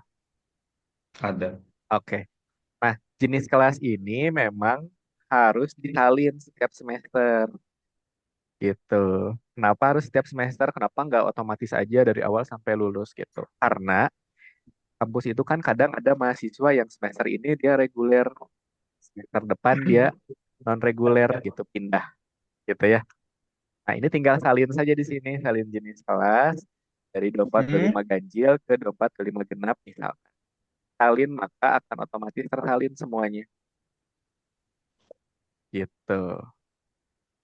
Ada. Oke. Nah, jenis kelas ini memang harus disalin setiap semester gitu. Kenapa harus setiap semester? Kenapa nggak otomatis aja dari awal sampai lulus gitu? Karena kampus itu kan kadang ada mahasiswa yang semester ini dia reguler, semester depan dia non reguler gitu, pindah gitu ya. Nah, ini tinggal salin saja di sini, salin jenis kelas dari 2425 ganjil ke 2425 genap misalkan. Salin maka akan otomatis tersalin semuanya gitu.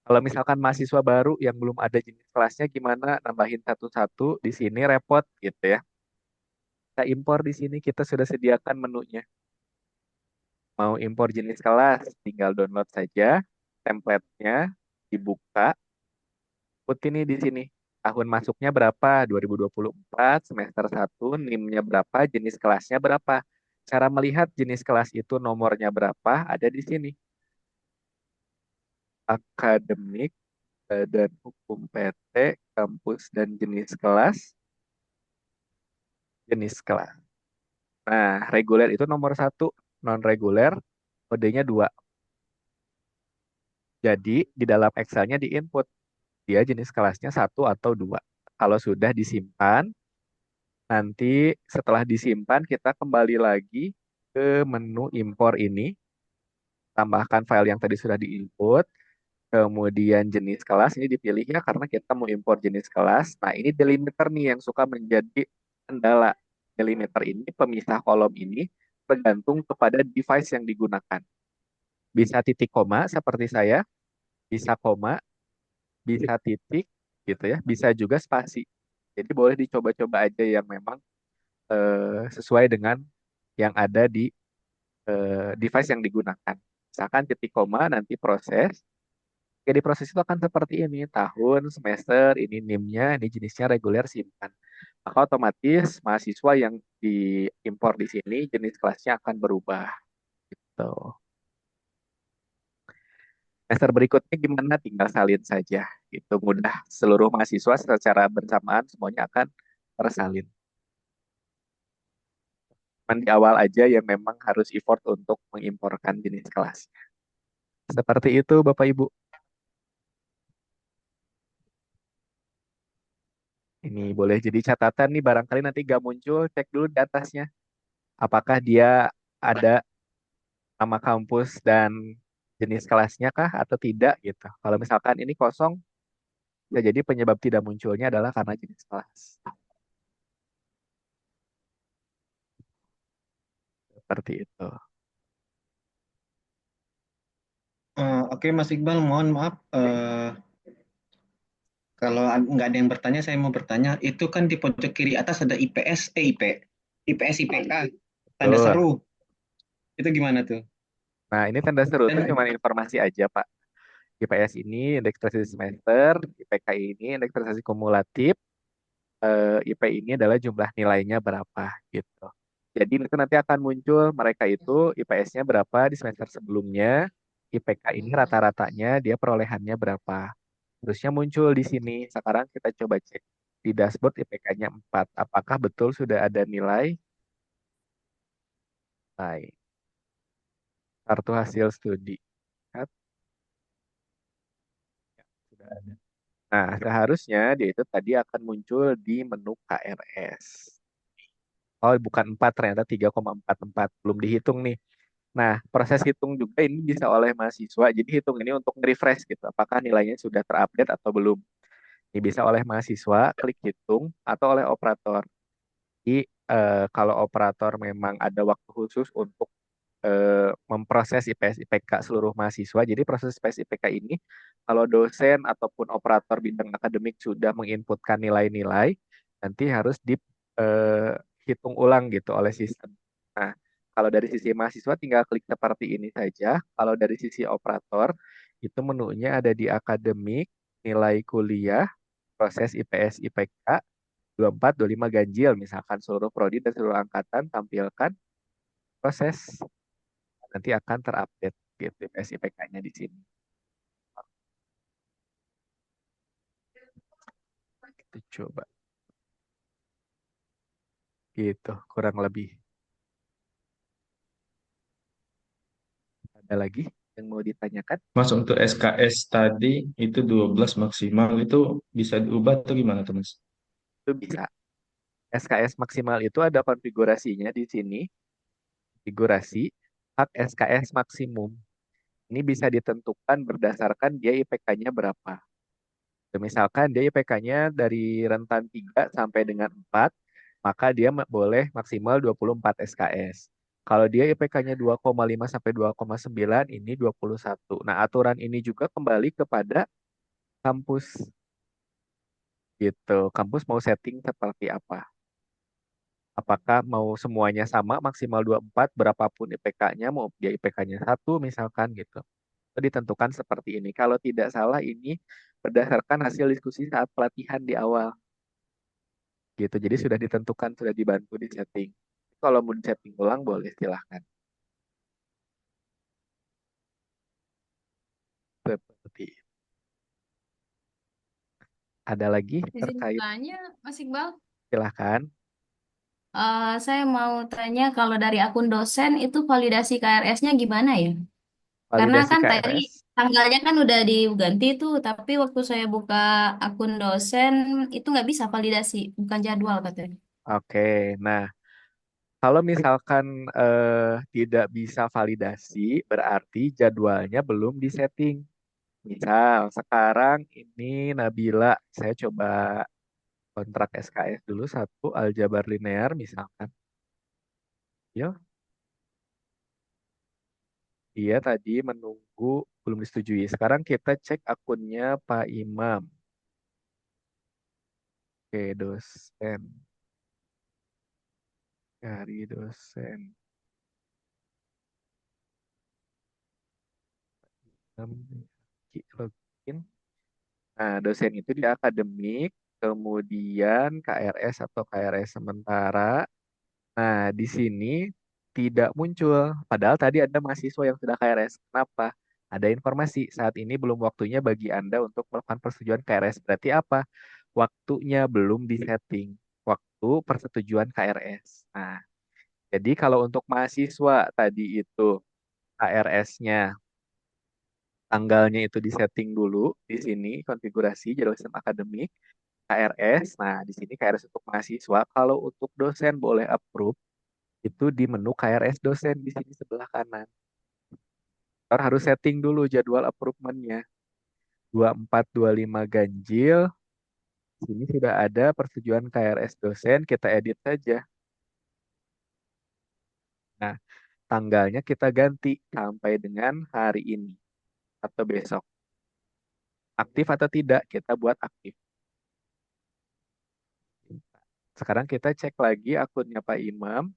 Kalau misalkan mahasiswa baru yang belum ada jenis kelasnya gimana nambahin satu-satu di sini repot gitu ya. Kita impor di sini kita sudah sediakan menunya. Mau impor jenis kelas, tinggal download saja template-nya, dibuka, put ini di sini. Tahun masuknya berapa? 2024, semester 1, NIM-nya berapa, jenis kelasnya berapa. Cara melihat jenis kelas itu nomornya berapa ada di sini. Akademik dan hukum PT, kampus dan jenis kelas. Nah, reguler itu nomor satu, non reguler kodenya dua. Jadi di dalam Excel-nya diinput dia jenis kelasnya satu atau dua. Kalau sudah disimpan, nanti setelah disimpan kita kembali lagi ke menu impor ini, tambahkan file yang tadi sudah diinput, kemudian jenis kelas ini dipilih ya karena kita mau impor jenis kelas. Nah, ini delimiter nih yang suka menjadi kendala. Delimiter ini, pemisah kolom ini tergantung kepada device yang digunakan. Bisa titik koma seperti saya, bisa koma, bisa titik gitu ya, bisa juga spasi. Jadi boleh dicoba-coba aja yang memang sesuai dengan yang ada di device yang digunakan. Misalkan titik koma nanti proses. Jadi proses itu akan seperti ini, tahun, semester, ini NIM-nya, ini jenisnya reguler simpan. Maka otomatis mahasiswa yang diimpor di sini jenis kelasnya akan berubah. Tuh. Semester berikutnya gimana? Tinggal salin saja. Itu mudah. Seluruh mahasiswa secara bersamaan semuanya akan tersalin. Cuman di awal aja yang memang harus effort untuk mengimporkan jenis kelas. Seperti itu Bapak Ibu. Ini boleh jadi catatan nih barangkali nanti gak muncul, cek dulu di atasnya. Apakah dia ada nama kampus dan jenis kelasnya kah atau tidak gitu. Kalau misalkan ini kosong, bisa jadi penyebab tidak munculnya adalah karena jenis kelas. Seperti itu. Oke, Mas Iqbal, mohon maaf. Kalau nggak ada yang bertanya, saya mau bertanya. Itu kan di pojok kiri atas ada IPS, IPS, IPK, tanda Betul. seru. Itu gimana tuh? Nah, ini tanda seru itu Dan cuma informasi aja, Pak. IPS ini indeks prestasi semester, IPK ini indeks prestasi kumulatif, IP ini adalah jumlah nilainya berapa gitu. Jadi itu nanti akan muncul mereka itu IPS-nya berapa di semester sebelumnya, IPK ini rata-ratanya dia perolehannya berapa. Terusnya muncul di sini. Sekarang kita coba cek di dashboard IPK-nya 4. Apakah betul sudah ada nilai? Baik, kartu hasil studi. Lihat, sudah ada. Nah, seharusnya dia itu tadi akan muncul di menu KRS. Oh, bukan 4 ternyata 3,44. Belum dihitung nih. Nah, proses hitung juga ini bisa oleh mahasiswa. Jadi hitung ini untuk nge-refresh gitu. Apakah nilainya sudah terupdate atau belum. Ini bisa oleh mahasiswa, klik hitung, atau oleh operator. Jadi kalau operator memang ada waktu khusus untuk memproses IPS IPK seluruh mahasiswa. Jadi proses IPS IPK ini kalau dosen ataupun operator bidang akademik sudah menginputkan nilai-nilai, nanti harus dihitung ulang gitu oleh sistem. Nah, kalau dari sisi mahasiswa tinggal klik seperti ini saja. Kalau dari sisi operator itu menunya ada di akademik, nilai kuliah, proses IPS IPK 24 25 ganjil misalkan seluruh prodi dan seluruh angkatan tampilkan proses nanti akan terupdate gitu SIPK-nya di sini. Kita coba gitu kurang lebih. Ada lagi yang mau ditanyakan? Mas, untuk SKS tadi itu 12 maksimal itu bisa diubah atau gimana tuh, Mas? Itu bisa. SKS maksimal itu ada konfigurasinya di sini. Konfigurasi hak SKS maksimum. Ini bisa ditentukan berdasarkan dia IPK-nya berapa. Misalkan dia IPK-nya dari rentan 3 sampai dengan 4, maka dia boleh maksimal 24 SKS. Kalau dia IPK-nya 2,5 sampai 2,9, ini 21. Nah, aturan ini juga kembali kepada kampus gitu. Kampus mau setting seperti apa? Apakah mau semuanya sama maksimal 24 berapapun IPK-nya, mau dia IPK-nya 1 misalkan gitu. Itu ditentukan seperti ini. Kalau tidak salah ini berdasarkan hasil diskusi saat pelatihan di awal. Gitu. Jadi sudah ditentukan, sudah dibantu di setting. Kalau mau di setting ulang boleh silahkan. Seperti itu. Ada lagi Izin terkait tanya, Mas Iqbal. silahkan Saya mau tanya kalau dari akun dosen itu validasi KRS-nya gimana ya? Karena validasi kan tadi KRS. tanggalnya kan udah diganti tuh, tapi waktu saya buka akun dosen itu nggak bisa validasi, bukan jadwal katanya. Oke, nah kalau misalkan tidak bisa validasi berarti jadwalnya belum disetting. Misal sekarang ini Nabila, saya coba kontrak SKS dulu satu aljabar linear misalkan. Ya, dia tadi menunggu belum disetujui. Sekarang kita cek akunnya Pak Imam. Oke, dosen. Cari dosen. Login. Nah, dosen itu di akademik, kemudian KRS atau KRS sementara. Nah, di sini tidak muncul. Padahal tadi ada mahasiswa yang sudah KRS. Kenapa? Ada informasi saat ini belum waktunya bagi Anda untuk melakukan persetujuan KRS. Berarti apa? Waktunya belum disetting. Waktu persetujuan KRS. Nah, jadi kalau untuk mahasiswa tadi itu KRS-nya tanggalnya itu disetting dulu di sini konfigurasi jadwal sistem akademik KRS. Nah, di sini KRS untuk mahasiswa. Kalau untuk dosen boleh approve itu di menu KRS dosen di sini sebelah kanan. Ntar harus setting dulu jadwal approvementnya. 2425 ganjil. Di sini sudah ada persetujuan KRS dosen, kita edit saja. Nah, tanggalnya kita ganti sampai dengan hari ini atau besok. Aktif atau tidak, kita buat aktif. Sekarang kita cek lagi akunnya Pak Imam.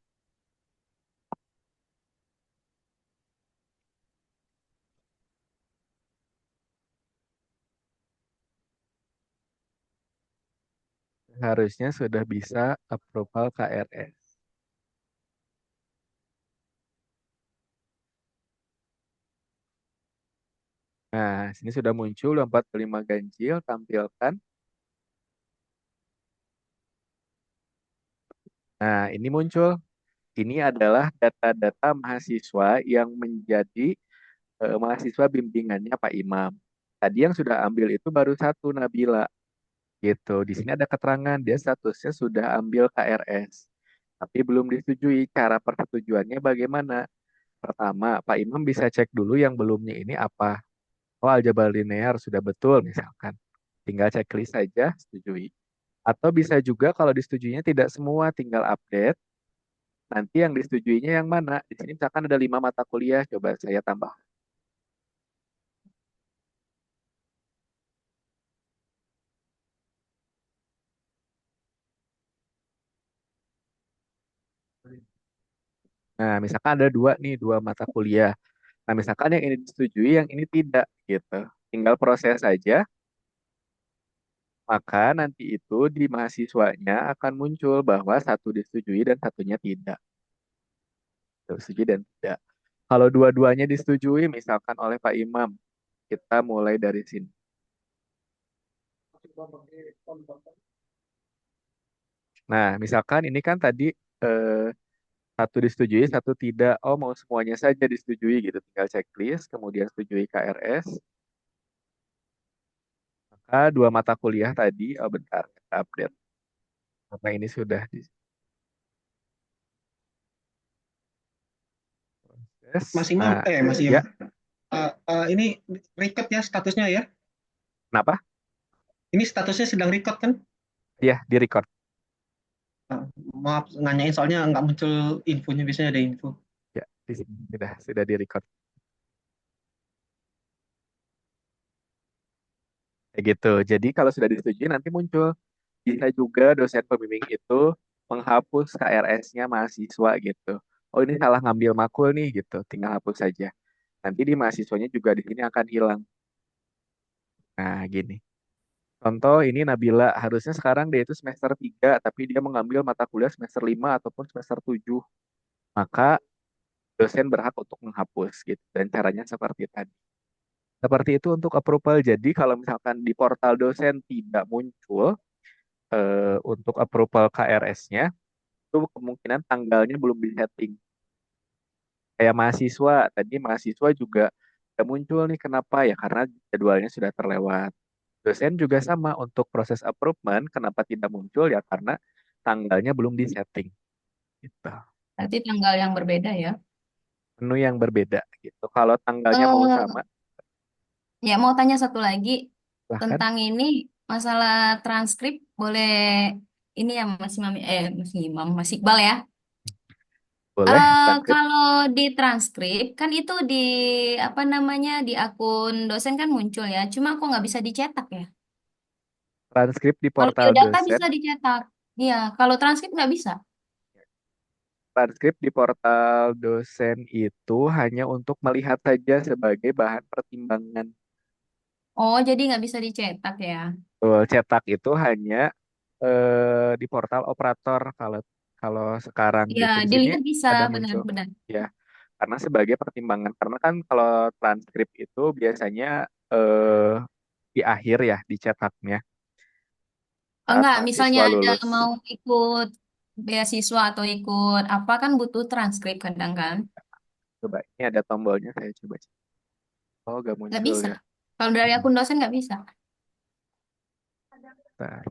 Harusnya sudah bisa approval KRS. Nah, sini sudah muncul 45 ganjil, tampilkan. Nah, ini muncul. Ini adalah data-data mahasiswa yang menjadi mahasiswa bimbingannya Pak Imam. Tadi yang sudah ambil itu baru satu, Nabila. Gitu. Di sini ada keterangan dia statusnya sudah ambil KRS. Tapi belum disetujui. Cara persetujuannya bagaimana? Pertama, Pak Imam bisa cek dulu yang belumnya ini apa. Oh, aljabar linear sudah betul misalkan. Tinggal checklist saja, setujui. Atau bisa juga kalau disetujuinya tidak semua, tinggal update. Nanti yang disetujuinya yang mana? Di sini misalkan ada 5 mata kuliah, coba saya tambah. Nah, misalkan ada dua nih, 2 mata kuliah. Nah, misalkan yang ini disetujui, yang ini tidak, gitu. Tinggal proses saja, maka nanti itu di mahasiswanya akan muncul bahwa satu disetujui dan satunya tidak. Disetujui dan tidak. Kalau dua-duanya disetujui, misalkan oleh Pak Imam, kita mulai dari sini. Nah, misalkan ini kan tadi satu disetujui, satu tidak. Oh, mau semuanya saja disetujui gitu. Tinggal checklist, kemudian setujui KRS. Maka 2 mata kuliah tadi, oh bentar, kita update. Karena ini sudah di proses. Mas Imam, Nah, Mas ya, Imam, ini record ya statusnya ya? kenapa? Ini statusnya sedang record kan? Ya, di record. Maaf nanyain soalnya nggak muncul infonya, biasanya ada info. Ya, di sini sudah di record. Kayak gitu. Jadi kalau sudah disetujui nanti muncul. Bisa juga dosen pembimbing itu menghapus KRS-nya mahasiswa gitu. Oh, ini salah ngambil makul nih gitu. Tinggal hapus saja. Nanti di mahasiswanya juga di sini akan hilang. Nah, gini. Contoh ini Nabila, harusnya sekarang dia itu semester 3, tapi dia mengambil mata kuliah semester 5 ataupun semester 7. Maka dosen berhak untuk menghapus gitu. Dan caranya seperti tadi. Seperti itu untuk approval. Jadi kalau misalkan di portal dosen tidak muncul untuk approval KRS-nya, itu kemungkinan tanggalnya belum di-setting. Kayak mahasiswa, tadi mahasiswa juga udah muncul nih, kenapa ya? Karena jadwalnya sudah terlewat. Dosen juga sama, untuk proses approval, kenapa tidak muncul ya? Karena tanggalnya belum di-setting. Gitu. Berarti tanggal yang berbeda ya. Menu yang berbeda gitu. Kalau tanggalnya mau Eh, sama, ya mau tanya satu lagi silahkan. tentang ini masalah transkrip boleh ini ya Mas Imam, Mas Iqbal ya. Boleh, transkrip. Kalau di transkrip kan itu di apa namanya di akun dosen kan muncul ya. Cuma aku nggak bisa dicetak ya. Transkrip di Kalau portal biodata dosen. bisa dicetak. Iya, kalau transkrip nggak bisa. Transkrip di portal dosen itu hanya untuk melihat saja sebagai bahan pertimbangan. Oh, jadi nggak bisa dicetak ya. Cetak itu hanya di portal operator. Kalau kalau sekarang Ya, gitu di sini dilihat bisa ada muncul benar-benar. ya, karena sebagai pertimbangan. Karena kan kalau transkrip itu biasanya eh, di akhir ya dicetaknya saat Enggak, misalnya mahasiswa ada lulus. mau ikut beasiswa atau ikut apa kan butuh transkrip kadang kan. Coba ini ada tombolnya, saya coba cek. Oh, gak Nggak muncul bisa. ya. Kalau dari akun dosen nggak bisa. Nah,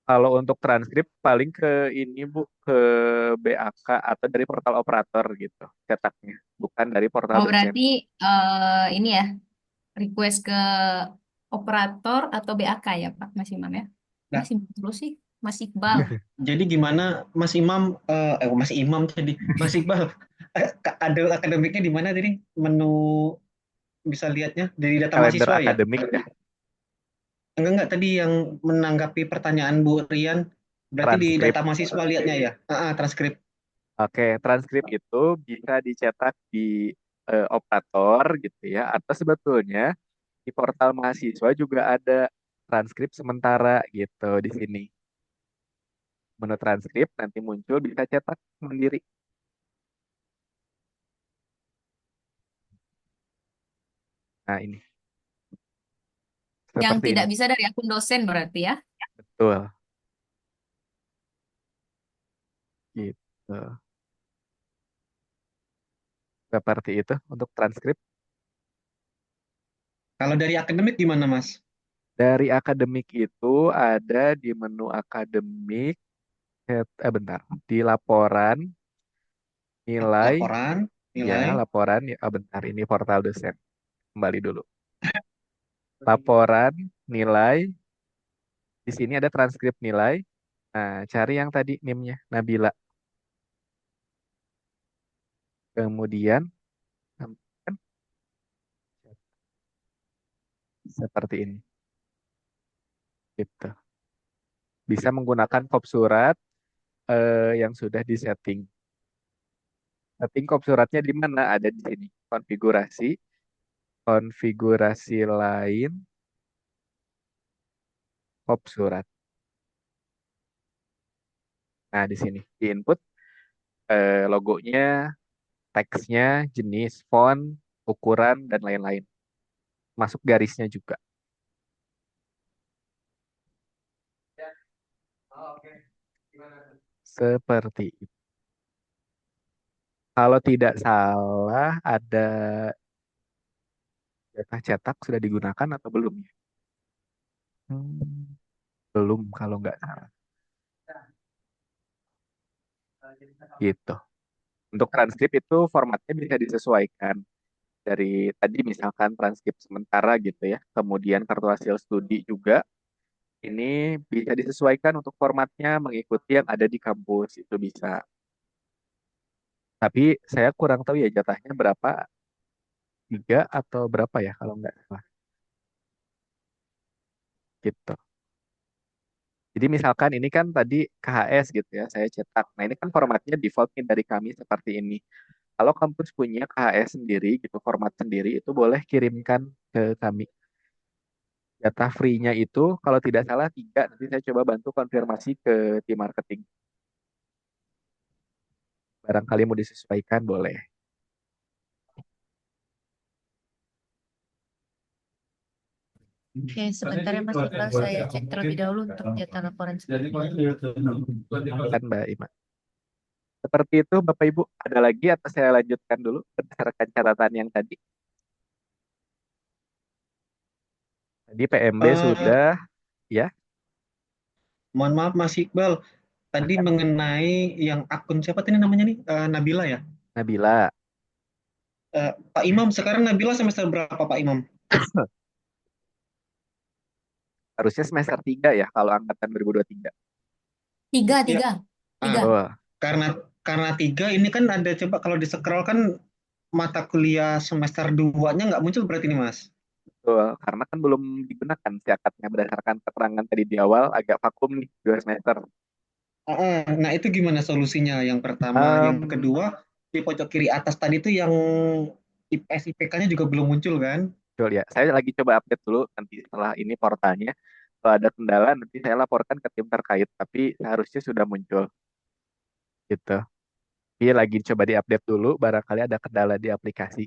kalau untuk transkrip paling ke ini Bu, ke BAK atau dari portal operator gitu cetaknya, bukan dari portal Oh, dosen. berarti ini ya, request ke operator atau BAK ya Pak Mas Imam ya? Nah, Mas Imam terus sih, Mas Iqbal. jadi gimana Mas Imam, Mas Imam jadi Mas Iqbal, Ada akademiknya di mana tadi? Menu bisa lihatnya dari data Kalender mahasiswa ya? akademik ya, Enggak tadi yang menanggapi pertanyaan Bu Rian. Berarti di transkrip. data mahasiswa lihatnya ya? Transkrip. Oke, transkrip itu bisa dicetak di operator gitu ya, atau sebetulnya di portal mahasiswa juga ada transkrip sementara gitu di sini. Menu transkrip nanti muncul bisa cetak sendiri. Nah, ini Yang seperti tidak ini. bisa dari akun dosen berarti ya. Betul. Gitu. Seperti itu untuk transkrip. Kalau dari akademik gimana, Mas? Dari akademik itu ada di menu akademik, bentar, di laporan, nilai, Laporan, ya, nilai. laporan, ya, bentar, ini portal dosen. Kembali dulu. Laporan, nilai, di sini ada transkrip nilai. Nah, cari yang tadi NIM-nya, Nabila. Kemudian, kan seperti ini. Gitu. Bisa menggunakan kop surat yang sudah disetting. Setting kop suratnya di mana? Ada di sini. Konfigurasi, konfigurasi lain, kop surat. Nah, di sini di input logonya, teksnya, jenis, font, ukuran, dan lain-lain. Masuk garisnya juga. Seperti itu. Kalau tidak salah, ada jatah cetak sudah digunakan atau belum ya? Hmm, belum kalau nggak salah. Gitu. Untuk transkrip itu formatnya bisa disesuaikan. Dari tadi misalkan transkrip sementara gitu ya. Kemudian kartu hasil studi juga. Ini bisa disesuaikan untuk formatnya mengikuti yang ada di kampus. Itu bisa. Tapi saya kurang tahu ya jatahnya berapa. Tiga atau berapa ya kalau nggak salah. Gitu. Jadi misalkan ini kan tadi KHS gitu ya, saya cetak. Nah ini kan formatnya defaultnya dari kami seperti ini. Kalau kampus punya KHS sendiri gitu, format sendiri, itu boleh kirimkan ke kami. Data free-nya itu kalau tidak salah tiga, nanti saya coba bantu konfirmasi ke tim marketing. Barangkali mau disesuaikan boleh. Oke, sebentar ya Mas Iqbal, saya cek terlebih dahulu untuk jatah laporan selanjutnya. Kan Mbak Ima. Seperti itu Bapak Ibu, ada lagi atau saya lanjutkan dulu berdasarkan catatan yang tadi. Tadi PMB Eh, sudah, ya, Mohon maaf Mas Iqbal, tadi mengenai yang akun siapa tadi namanya nih? Nabila ya? Nabila. Pak Imam, sekarang Nabila semester berapa Pak Imam? Harusnya semester 3 ya kalau angkatan 2023. Tiga, Ya, tiga, ah, tiga. Oh, karena tiga ini kan ada coba kalau di scroll kan mata kuliah semester 2-nya nggak muncul berarti nih Mas. betul. Karena kan belum digunakan si akadnya berdasarkan keterangan tadi di awal agak vakum nih 2 semester. Nah itu gimana solusinya? Yang pertama, yang Em, kedua di pojok kiri atas tadi tuh yang IPS IPK-nya juga belum muncul kan? betul ya. Saya lagi coba update dulu nanti setelah ini portalnya. Kalau ada kendala nanti saya laporkan ke tim terkait. Tapi seharusnya sudah muncul gitu. Tapi lagi coba diupdate dulu. Barangkali ada kendala di aplikasi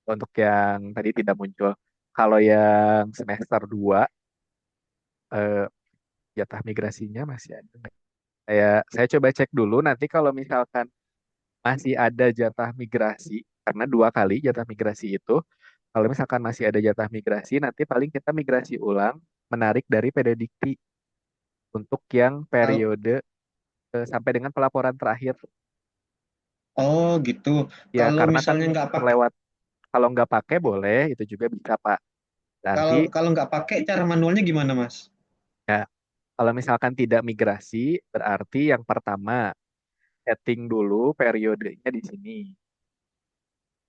untuk yang tadi tidak muncul. Kalau yang semester 2 eh, jatah migrasinya masih ada nggak? Saya coba cek dulu nanti kalau misalkan masih ada jatah migrasi karena 2 kali jatah migrasi itu. Kalau misalkan masih ada jatah migrasi, nanti paling kita migrasi ulang, menarik dari PDDikti untuk yang Kal- periode sampai dengan pelaporan terakhir. Oh gitu. Ya, Kalau karena kan misalnya nggak pakai, terlewat. Kalau nggak pakai boleh, itu juga bisa Pak. Nanti kalau kalau nggak pakai cara manualnya gimana Mas? ya, kalau misalkan tidak migrasi, berarti yang pertama setting dulu periodenya di sini.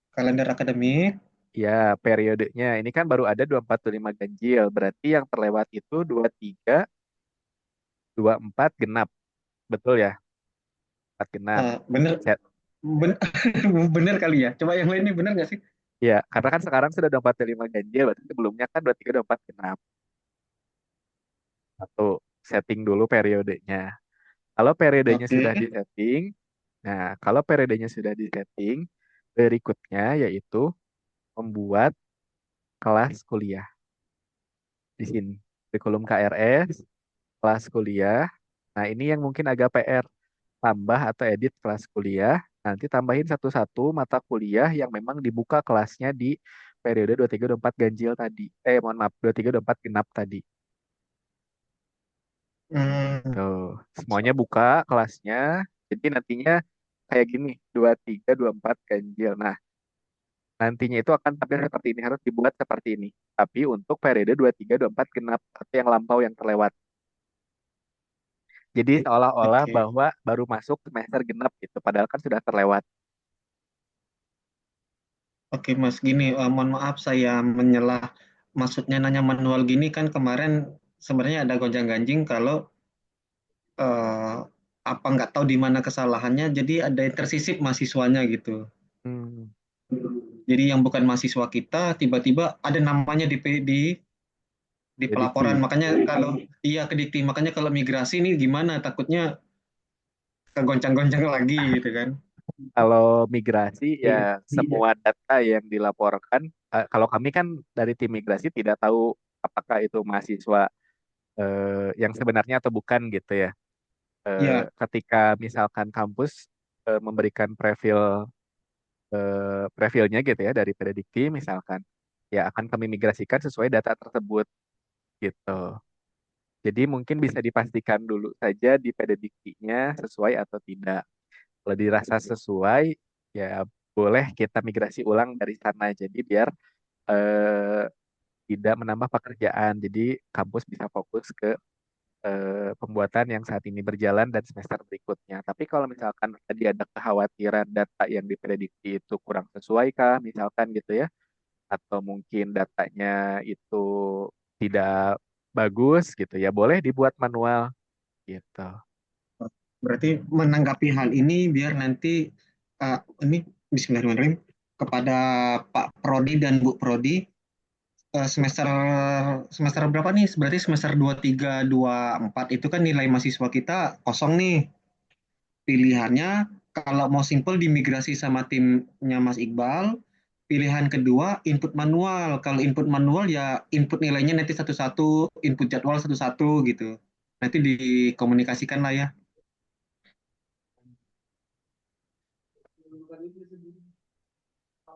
Kalender akademik. Ya, periodenya. Ini kan baru ada 24, 25 ganjil. Berarti yang terlewat itu 23, 24 genap. Betul ya? 4 genap. Bener, Set. ben- bener kali ya. Coba yang lain ini bener nggak sih? Ya, karena kan sekarang sudah 24, 25 ganjil. Berarti sebelumnya kan 23, 24 genap. Satu, setting dulu periodenya. Kalau periodenya Oke. sudah disetting, nah kalau periodenya sudah disetting, berikutnya yaitu membuat kelas kuliah di sini. Kurikulum KRS, kelas kuliah. Nah, ini yang mungkin agak PR. Tambah atau edit kelas kuliah. Nanti tambahin satu-satu mata kuliah yang memang dibuka kelasnya di periode 23, 24 ganjil tadi. Mohon maaf, 23, 24 genap tadi. Hmm, Tuh, semuanya buka kelasnya. Jadi nantinya kayak gini, 23, 24 ganjil. Nah, nantinya itu akan tampil seperti ini, harus dibuat seperti ini. Tapi untuk periode 23, 24 genap atau yang lampau yang terlewat. Jadi seolah-olah oke. bahwa baru masuk semester genap gitu, padahal kan sudah terlewat. Oke, Mas. Gini, mohon maaf saya menyelah. Maksudnya nanya manual gini kan kemarin sebenarnya ada gonjang-ganjing kalau eh, apa nggak tahu di mana kesalahannya, jadi ada yang tersisip mahasiswanya gitu. Hmm, Jadi yang bukan mahasiswa kita tiba-tiba ada namanya di jadi pelaporan. Makanya kalau iya ke Dikti, makanya kalau migrasi ini gimana? Takutnya kegoncang-goncang lagi gitu kan. kalau migrasi ya semua data yang dilaporkan, kalau kami kan dari tim migrasi tidak tahu apakah itu mahasiswa yang sebenarnya atau bukan gitu ya. Iya, Ketika misalkan kampus memberikan profilnya gitu ya dari Predikti misalkan, ya akan kami migrasikan sesuai data tersebut gitu. Jadi mungkin bisa dipastikan dulu saja di Prediktinya sesuai atau tidak. Kalau dirasa sesuai, ya boleh kita migrasi ulang dari sana. Jadi biar eh, tidak menambah pekerjaan. Jadi kampus bisa fokus ke pembuatan yang saat ini berjalan dan semester berikutnya. Tapi kalau misalkan tadi ada kekhawatiran data yang diprediksi itu kurang sesuai kah, misalkan gitu ya, atau mungkin datanya itu tidak bagus gitu ya, boleh dibuat manual gitu. berarti menanggapi hal ini biar nanti ini Bismillahirrahmanirrahim kepada Pak Prodi dan Bu Prodi semester semester berapa nih? Berarti semester 23, 24 itu kan nilai mahasiswa kita kosong nih. Pilihannya kalau mau simple dimigrasi sama timnya Mas Iqbal, pilihan kedua input manual. Kalau input manual ya input nilainya nanti satu-satu, input jadwal satu-satu gitu. Nanti dikomunikasikan lah ya.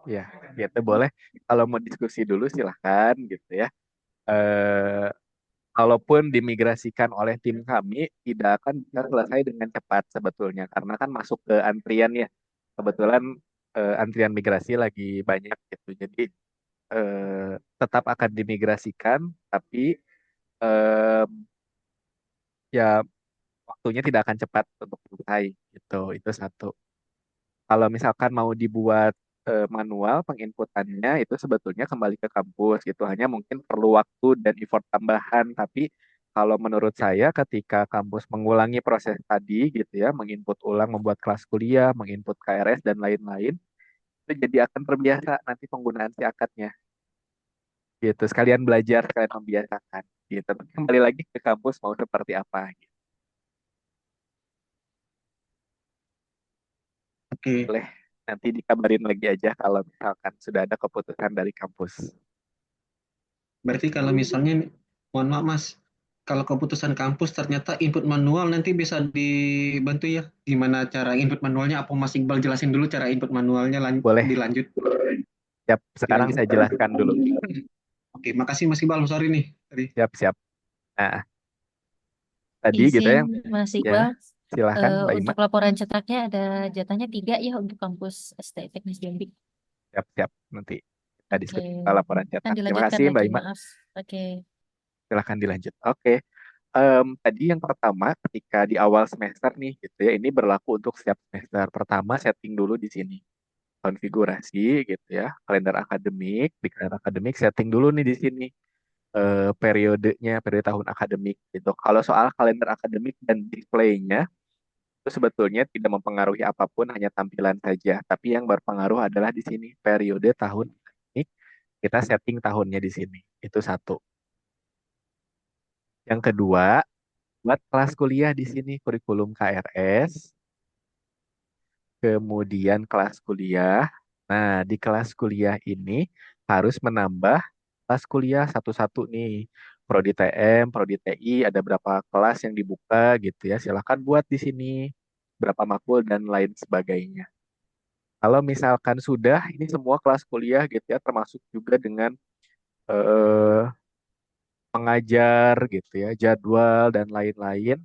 Ya, gitu boleh. Kalau mau diskusi dulu silahkan gitu ya. Eh, Kalaupun dimigrasikan oleh tim kami, tidak akan bisa selesai dengan cepat sebetulnya, karena kan masuk ke antrian ya. Kebetulan antrian migrasi lagi banyak gitu, jadi tetap akan dimigrasikan, tapi eh, ya waktunya tidak akan cepat untuk selesai gitu. Itu satu. Kalau misalkan mau dibuat manual penginputannya itu sebetulnya kembali ke kampus gitu. Hanya mungkin perlu waktu dan effort tambahan. Tapi kalau menurut saya ketika kampus mengulangi proses tadi gitu ya, menginput ulang, membuat kelas kuliah, menginput KRS dan lain-lain, itu jadi akan terbiasa nanti penggunaan si akadnya gitu. Sekalian belajar, sekalian membiasakan gitu. Tapi kembali lagi ke kampus mau seperti apa gitu. Oke, Boleh nanti dikabarin lagi aja kalau misalkan sudah ada keputusan dari kampus. berarti kalau misalnya, mohon maaf Mas, kalau keputusan kampus ternyata input manual nanti bisa dibantu ya. Gimana cara input manualnya? Apa Mas Iqbal jelasin dulu cara input manualnya Boleh. dilanjut? Siap, sekarang Dilanjut. saya jelaskan dulu. Oke, makasih Mas Iqbal. Sorry nih tadi. Siap, siap. Nah, tadi gitu Izin, ya. Mas Ya, Iqbal. silahkan Mbak Ima. Untuk laporan cetaknya ada jatahnya 3 ya untuk kampus ST Teknis Jambi. Siap, siap. Nanti kita Oke, diskusi soal laporan kan cetak. Terima dilanjutkan kasih Mbak lagi, Ima. maaf. Oke. Silahkan dilanjut. Oke. tadi yang pertama ketika di awal semester nih gitu ya, ini berlaku untuk setiap semester. Pertama setting dulu di sini konfigurasi gitu ya, kalender akademik, di kalender akademik setting dulu nih di sini periodenya, periode tahun akademik gitu. Kalau soal kalender akademik dan displaynya itu sebetulnya tidak mempengaruhi apapun, hanya tampilan saja. Tapi yang berpengaruh adalah di sini periode tahun akademik, kita setting tahunnya di sini. Itu satu. Yang kedua, buat kelas kuliah di sini kurikulum KRS, kemudian kelas kuliah. Nah, di kelas kuliah ini harus menambah kelas kuliah satu-satu nih. Prodi TM, Prodi TI, ada berapa kelas yang dibuka gitu ya. Silahkan buat di sini berapa makul dan lain sebagainya. Kalau misalkan sudah, ini semua kelas kuliah gitu ya, termasuk juga dengan eh, pengajar gitu ya, jadwal dan lain-lain.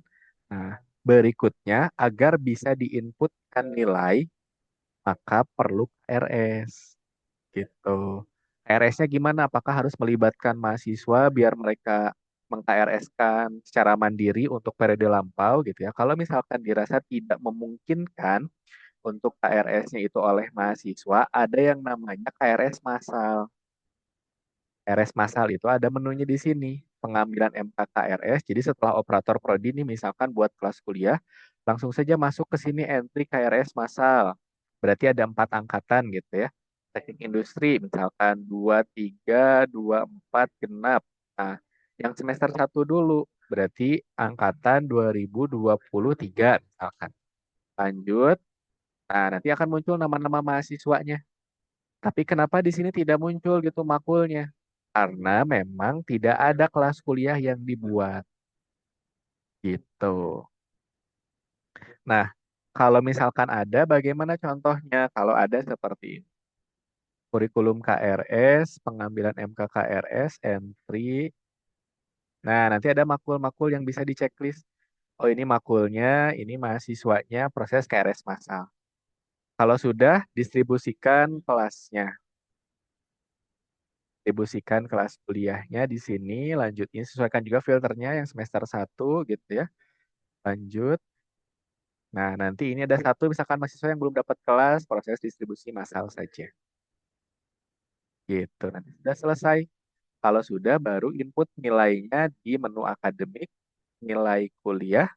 Nah, berikutnya agar bisa diinputkan nilai maka perlu KRS gitu. KRS-nya gimana? Apakah harus melibatkan mahasiswa biar mereka meng-KRS-kan secara mandiri untuk periode lampau gitu ya. Kalau misalkan dirasa tidak memungkinkan untuk KRS-nya itu oleh mahasiswa, ada yang namanya KRS massal. KRS massal itu ada menunya di sini. Pengambilan MKKRS. Jadi setelah operator prodi ini misalkan buat kelas kuliah, langsung saja masuk ke sini entry KRS massal. Berarti ada 4 angkatan gitu ya. Teknik industri misalkan 23, 24 genap. Nah, yang semester 1 dulu berarti angkatan 2023 misalkan. Lanjut. Nah, nanti akan muncul nama-nama mahasiswanya. Tapi kenapa di sini tidak muncul gitu makulnya? Karena memang tidak ada kelas kuliah yang dibuat gitu. Nah, kalau misalkan ada, bagaimana contohnya? Kalau ada seperti ini. Kurikulum KRS, pengambilan MKKRS, entry. Nah, nanti ada makul-makul yang bisa diceklis. Oh, ini makulnya, ini mahasiswanya, proses KRS massal. Kalau sudah, distribusikan kelasnya. Distribusikan kelas kuliahnya di sini, lanjutnya sesuaikan juga filternya yang semester 1 gitu ya. Lanjut. Nah, nanti ini ada satu misalkan mahasiswa yang belum dapat kelas, proses distribusi massal saja. Gitu. Nanti sudah selesai. Kalau sudah, baru input nilainya di menu akademik, nilai kuliah,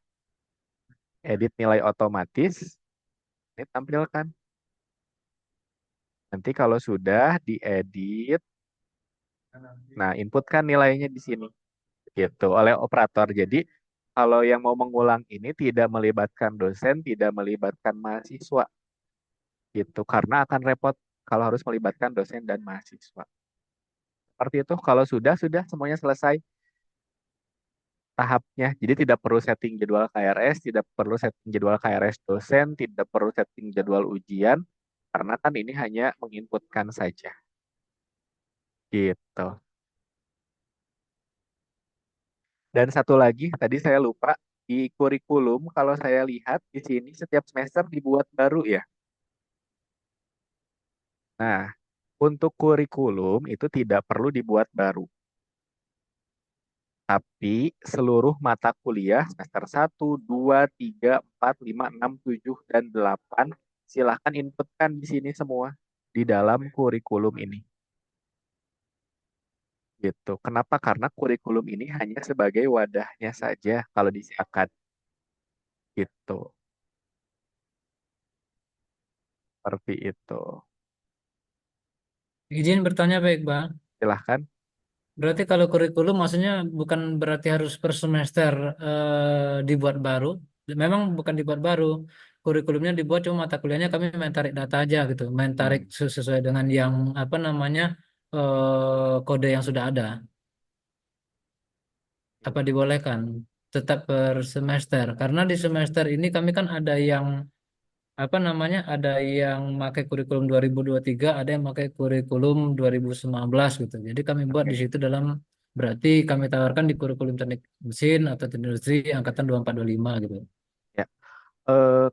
edit nilai otomatis, ini tampilkan. Nanti kalau sudah diedit, nah inputkan nilainya di sini. Gitu, oleh operator. Jadi, kalau yang mau mengulang ini tidak melibatkan dosen, tidak melibatkan mahasiswa. Gitu, karena akan repot kalau harus melibatkan dosen dan mahasiswa. Seperti itu, kalau sudah semuanya selesai tahapnya. Jadi tidak perlu setting jadwal KRS, tidak perlu setting jadwal KRS dosen, tidak perlu setting jadwal ujian, karena kan ini hanya menginputkan saja. Gitu. Dan satu lagi, tadi saya lupa, di kurikulum kalau saya lihat di sini setiap semester dibuat baru ya. Nah, untuk kurikulum itu tidak perlu dibuat baru. Tapi seluruh mata kuliah semester 1, 2, 3, 4, 5, 6, 7, dan 8 silahkan inputkan di sini semua di dalam kurikulum ini. Gitu. Kenapa? Karena kurikulum ini hanya sebagai wadahnya saja kalau disiapkan. Gitu. Seperti itu. Izin bertanya Pak Iqbal. Silahkan. Berarti kalau kurikulum maksudnya bukan berarti harus per semester dibuat baru. Memang bukan dibuat baru. Kurikulumnya dibuat cuma mata kuliahnya kami main tarik data aja gitu. Main tarik Hmm. sesuai dengan yang apa namanya kode yang sudah ada. Apa dibolehkan? Tetap per semester. Karena di semester ini kami kan ada yang apa namanya ada yang pakai kurikulum 2023, ada yang pakai kurikulum 2019 gitu. Jadi kami buat di Oke. situ dalam berarti kami tawarkan di kurikulum teknik mesin atau teknik industri angkatan 2425 gitu. Ya.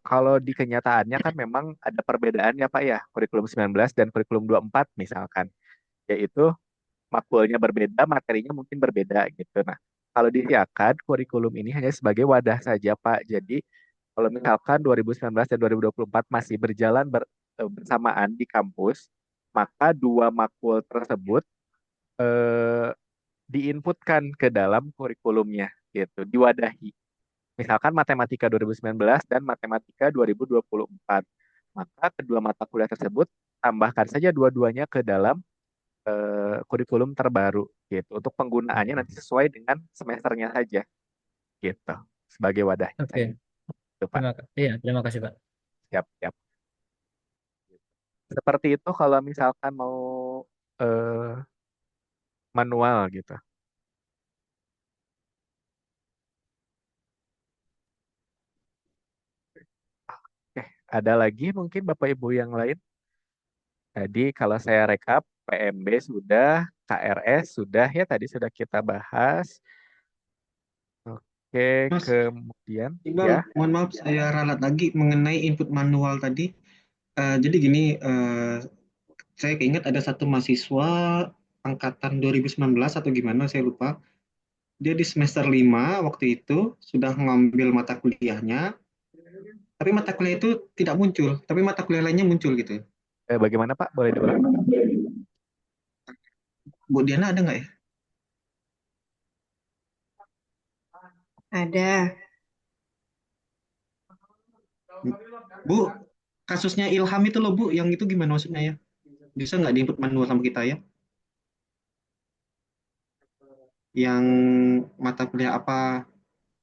Kalau di kenyataannya kan memang ada perbedaannya Pak ya, kurikulum 19 dan kurikulum 24 misalkan. Yaitu makulnya berbeda, materinya mungkin berbeda gitu. Nah, Kalau di Siakad, kurikulum ini hanya sebagai wadah saja, Pak. Jadi, kalau misalkan 2019 dan 2024 masih berjalan bersamaan di kampus, maka dua makul tersebut eh, diinputkan ke dalam kurikulumnya, gitu, diwadahi. Misalkan matematika 2019 dan matematika 2024. Maka kedua mata kuliah tersebut tambahkan saja dua-duanya ke dalam kurikulum terbaru gitu. Untuk penggunaannya nanti sesuai dengan semesternya saja gitu. Sebagai wadahnya Oke, saja. Itu, Pak. iya, terima kasih Pak. Siap, siap. Seperti itu kalau misalkan mau eh, manual gitu. Oke, ada lagi mungkin Bapak Ibu yang lain? Tadi kalau saya rekap, PMB sudah, KRS sudah ya tadi sudah kita bahas. Oke, Mas, kemudian Iqbal, ya, mohon maaf saya ralat lagi mengenai input manual tadi. Jadi gini, saya keinget ada satu mahasiswa angkatan 2019 atau gimana, saya lupa. Dia di semester 5 waktu itu sudah ngambil mata kuliahnya, tapi mata kuliah itu tidak muncul, tapi mata kuliah lainnya muncul gitu. bagaimana Pak? Boleh diulang? Bu Diana ada nggak ya? Ada. Bu, kasusnya Ilham itu loh Bu, yang itu gimana maksudnya ya? Bisa nggak di-input manual sama kita ya? Yang mata kuliah apa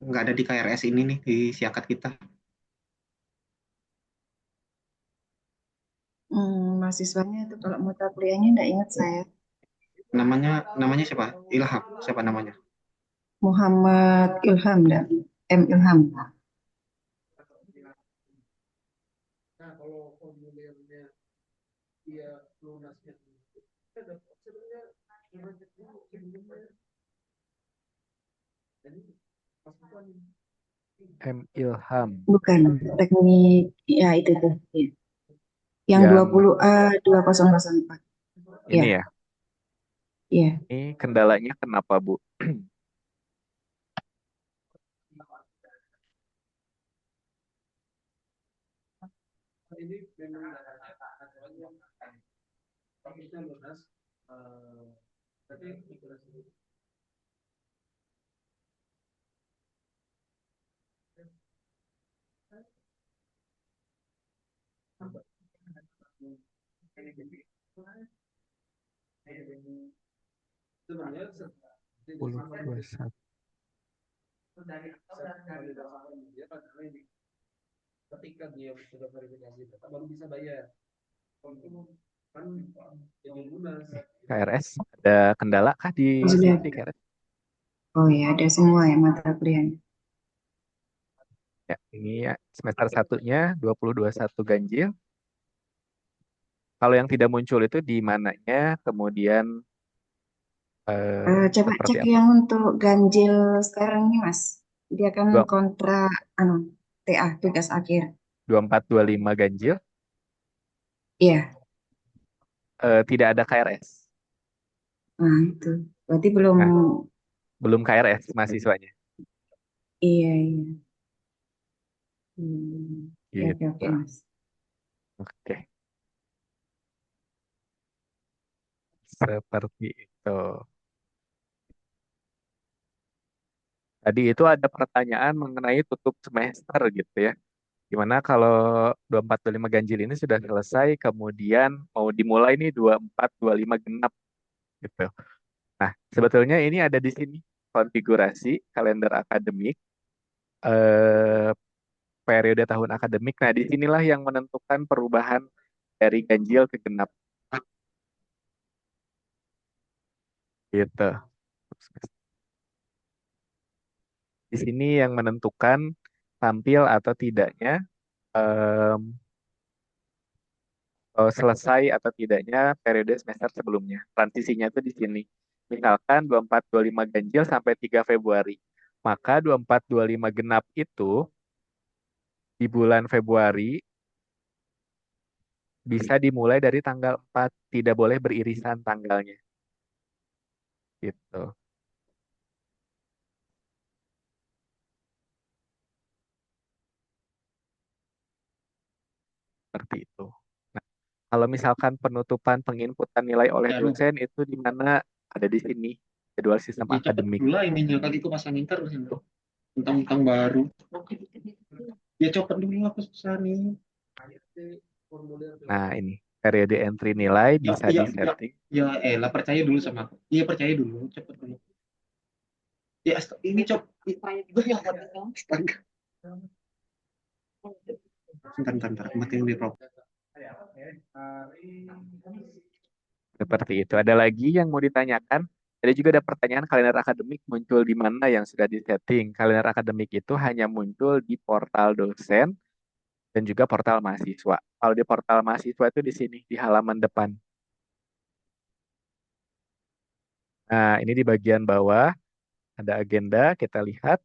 nggak ada di KRS ini nih, di siakat kita. Mahasiswanya itu kalau mata kuliahnya enggak ingat saya. Namanya siapa? Ilham, siapa namanya? Muhammad Ilham dan M Ilham. M. Ilham Bukan teknik ya itu tuh. Ya. Yang yang 20A 2004. ini Ya, ya. ya. Ini kendalanya kenapa Bu? Puluh dua satu. KRS ada kendala kah di Oh, sini sudah. di KRS? Oh ya, ada semua ya mata kuliahnya. Ya, ini ya semester satunya 2021 ganjil. Kalau yang tidak muncul itu di mananya, kemudian Coba seperti cek apa? yang untuk ganjil sekarang nih Mas. Dia kan Dua- kontra anu TA tugas akhir. 2425 ganjil, Iya. tidak ada KRS. Nah, itu. Berarti belum. Nah, belum KRS mahasiswanya. Iya, iya. Oke, oke, Gitu. oke, Mas. Oke, seperti itu. Tadi itu ada pertanyaan mengenai tutup semester gitu ya. Gimana kalau 2425 ganjil ini sudah selesai, kemudian mau dimulai nih 2425 genap gitu. Nah, sebetulnya ini ada di sini konfigurasi kalender akademik, eh, periode tahun akademik. Nah, di sinilah yang menentukan perubahan dari ganjil ke genap gitu. Di sini yang menentukan tampil atau tidaknya em, selesai atau tidaknya periode semester sebelumnya. Transisinya itu di sini. Misalkan 2425 ganjil sampai 3 Februari. Maka 2425 genap itu di bulan Februari bisa dimulai dari tanggal 4, tidak boleh beririsan tanggalnya. Gitu. seperti itu. Nah, kalau misalkan penutupan penginputan nilai oleh Ya, dosen itu di mana? Ada di sini, jadwal sistem ya cepet akademik. dulu lah ininya kakiku pasangin terus ini. Tentang baru. Ya cepet dulu lah susah nih. Nah, ini periode entry nilai Ya, bisa ya, ya, disetting. ya, lah percaya dulu sama aku. Iya percaya dulu, cepet dulu. Ya, ini gue yang astaga. Bentar, matiin di rock. Seperti itu. Ada lagi yang mau ditanyakan? Ada juga ada pertanyaan kalender akademik muncul di mana yang sudah disetting. Kalender akademik itu hanya muncul di portal dosen dan juga portal mahasiswa. Kalau di portal mahasiswa itu di sini, di halaman depan. Nah, ini di bagian bawah ada agenda, kita lihat.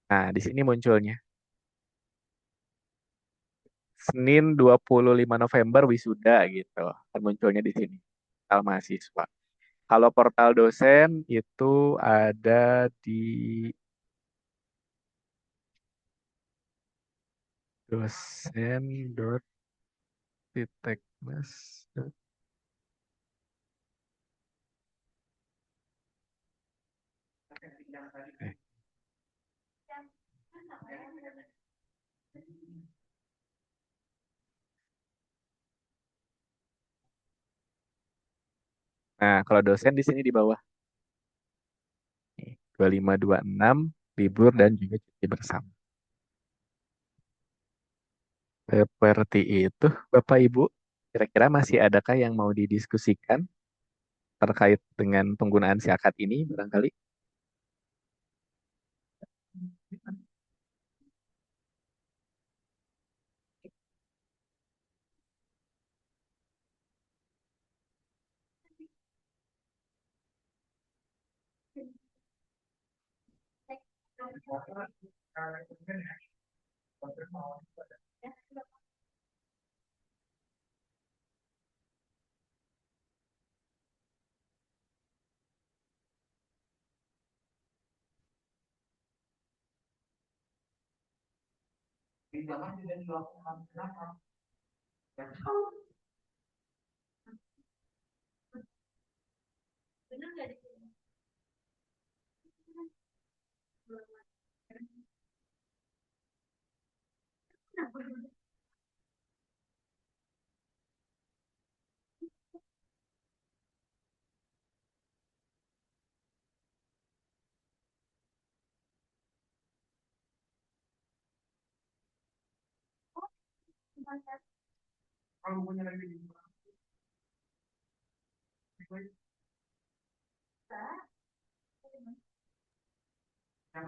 Nah, di sini munculnya. Senin 25 November wisuda gitu. Kan munculnya di sini. Portal mahasiswa. Kalau portal dosen itu ada di dosen.titekmas. Eh, Nah, kalau dosen di sini di bawah. Nih, 2526 libur dan juga cuti bersama. Seperti itu, Bapak Ibu. Kira-kira masih adakah yang mau didiskusikan terkait dengan penggunaan si akad ini barangkali?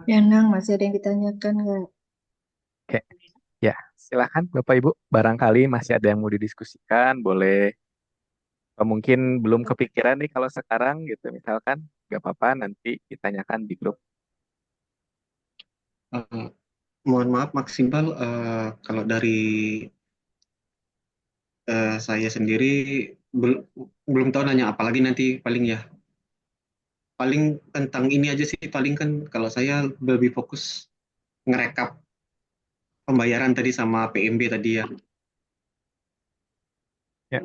Ya, Nang, masih ada yang ditanyakan nggak? Oke, ya silakan Bapak Ibu. Barangkali masih ada yang mau didiskusikan, boleh. Mungkin belum kepikiran nih kalau sekarang gitu misalkan, nggak apa-apa nanti ditanyakan di grup. Eh, mohon maaf maksimal kalau dari saya sendiri bel- belum tahu nanya apa lagi nanti paling ya. Paling tentang ini aja sih paling kan kalau saya lebih fokus ngerekap pembayaran tadi sama PMB tadi ya. Ya,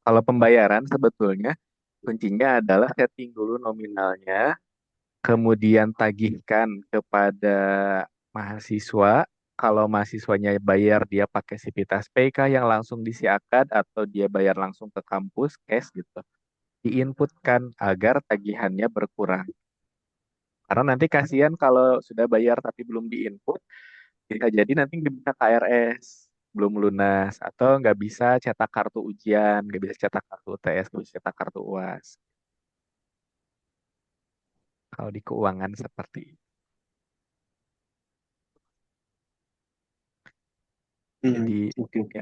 kalau pembayaran sebetulnya kuncinya adalah setting dulu nominalnya, kemudian tagihkan kepada mahasiswa. Kalau mahasiswanya bayar dia pakai Sivitas PK yang langsung diisi akad atau dia bayar langsung ke kampus cash gitu. Diinputkan agar tagihannya berkurang. Karena nanti kasihan kalau sudah bayar tapi belum diinput, bisa jadi nanti nggak bisa KRS, belum lunas, atau nggak bisa cetak kartu ujian, nggak bisa cetak kartu UTS, nggak bisa cetak kartu UAS. Kalau di keuangan seperti itu. Hmm, Jadi oke ya oke.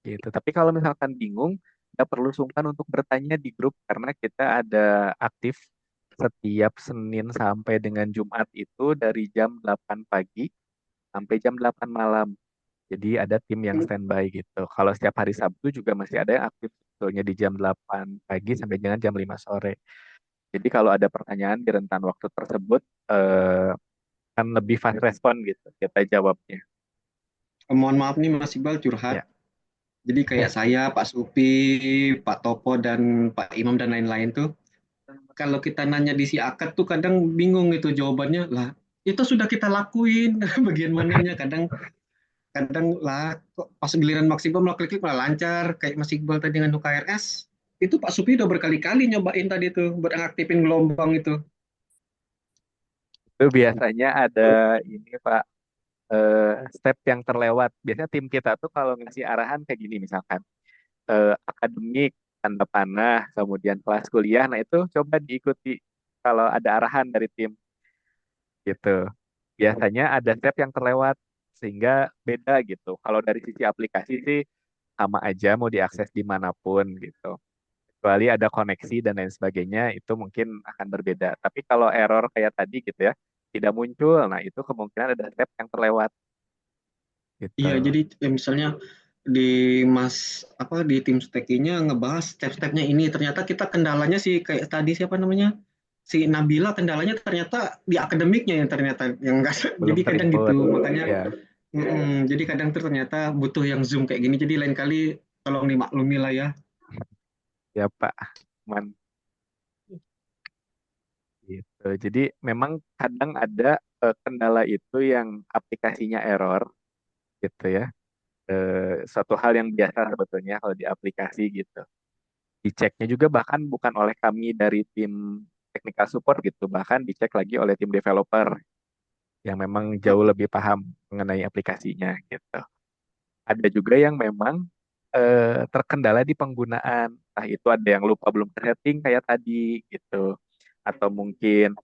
gitu. Tapi kalau misalkan bingung, nggak perlu sungkan untuk bertanya di grup karena kita ada aktif setiap Senin sampai dengan Jumat itu dari jam 8 pagi sampai jam 8 malam. Jadi ada tim yang standby gitu. Kalau setiap hari Sabtu juga masih ada yang aktif sebetulnya di jam 8 pagi sampai dengan jam 5 sore. Jadi kalau ada pertanyaan di rentan waktu tersebut, eh, akan lebih fast respon gitu kita jawabnya. Mohon maaf nih Mas Iqbal curhat. Ya. Jadi kayak saya, Pak Supi, Pak Topo, dan Pak Imam dan lain-lain tuh, kalau kita nanya di si akad tuh kadang bingung itu jawabannya lah. Itu sudah kita lakuin, bagian mananya kadang kadang lah kok pas giliran Mas Iqbal malah klik-klik malah lancar kayak Mas Iqbal tadi dengan UKRS. Itu Pak Supi udah berkali-kali nyobain tadi tuh buat ngaktifin gelombang itu. Itu biasanya ada ini Pak, step yang terlewat. Biasanya tim kita tuh kalau ngasih arahan kayak gini misalkan, akademik, tanda panah, kemudian kelas kuliah, nah itu coba diikuti kalau ada arahan dari tim gitu. Biasanya ada step yang terlewat sehingga beda gitu. Kalau dari sisi aplikasi sih sama aja mau diakses dimanapun gitu. Kecuali ada koneksi dan lain sebagainya, itu mungkin akan berbeda. Tapi kalau error kayak tadi gitu ya, tidak muncul, nah itu kemungkinan ada step yang terlewat gitu. Iya, jadi misalnya di Mas apa di tim stekinya ngebahas step-stepnya ini, ternyata kita kendalanya sih kayak tadi siapa namanya? Si Nabila kendalanya ternyata di akademiknya yang ternyata yang enggak Belum jadi kadang gitu. terinput. Makanya Ya, jadi kadang tuh ternyata butuh yang Zoom kayak gini. Jadi lain kali tolong dimaklumi lah ya. ya Pak. Man, gitu. Jadi memang kadang ada kendala itu yang aplikasinya error gitu ya. Suatu hal yang biasa sebetulnya kalau di aplikasi gitu. Diceknya juga bahkan bukan oleh kami dari tim technical support gitu, bahkan dicek lagi oleh tim developer yang memang jauh lebih paham mengenai aplikasinya gitu. Ada juga yang memang terkendala di penggunaan. Entah itu ada yang lupa belum setting kayak tadi gitu. Atau mungkin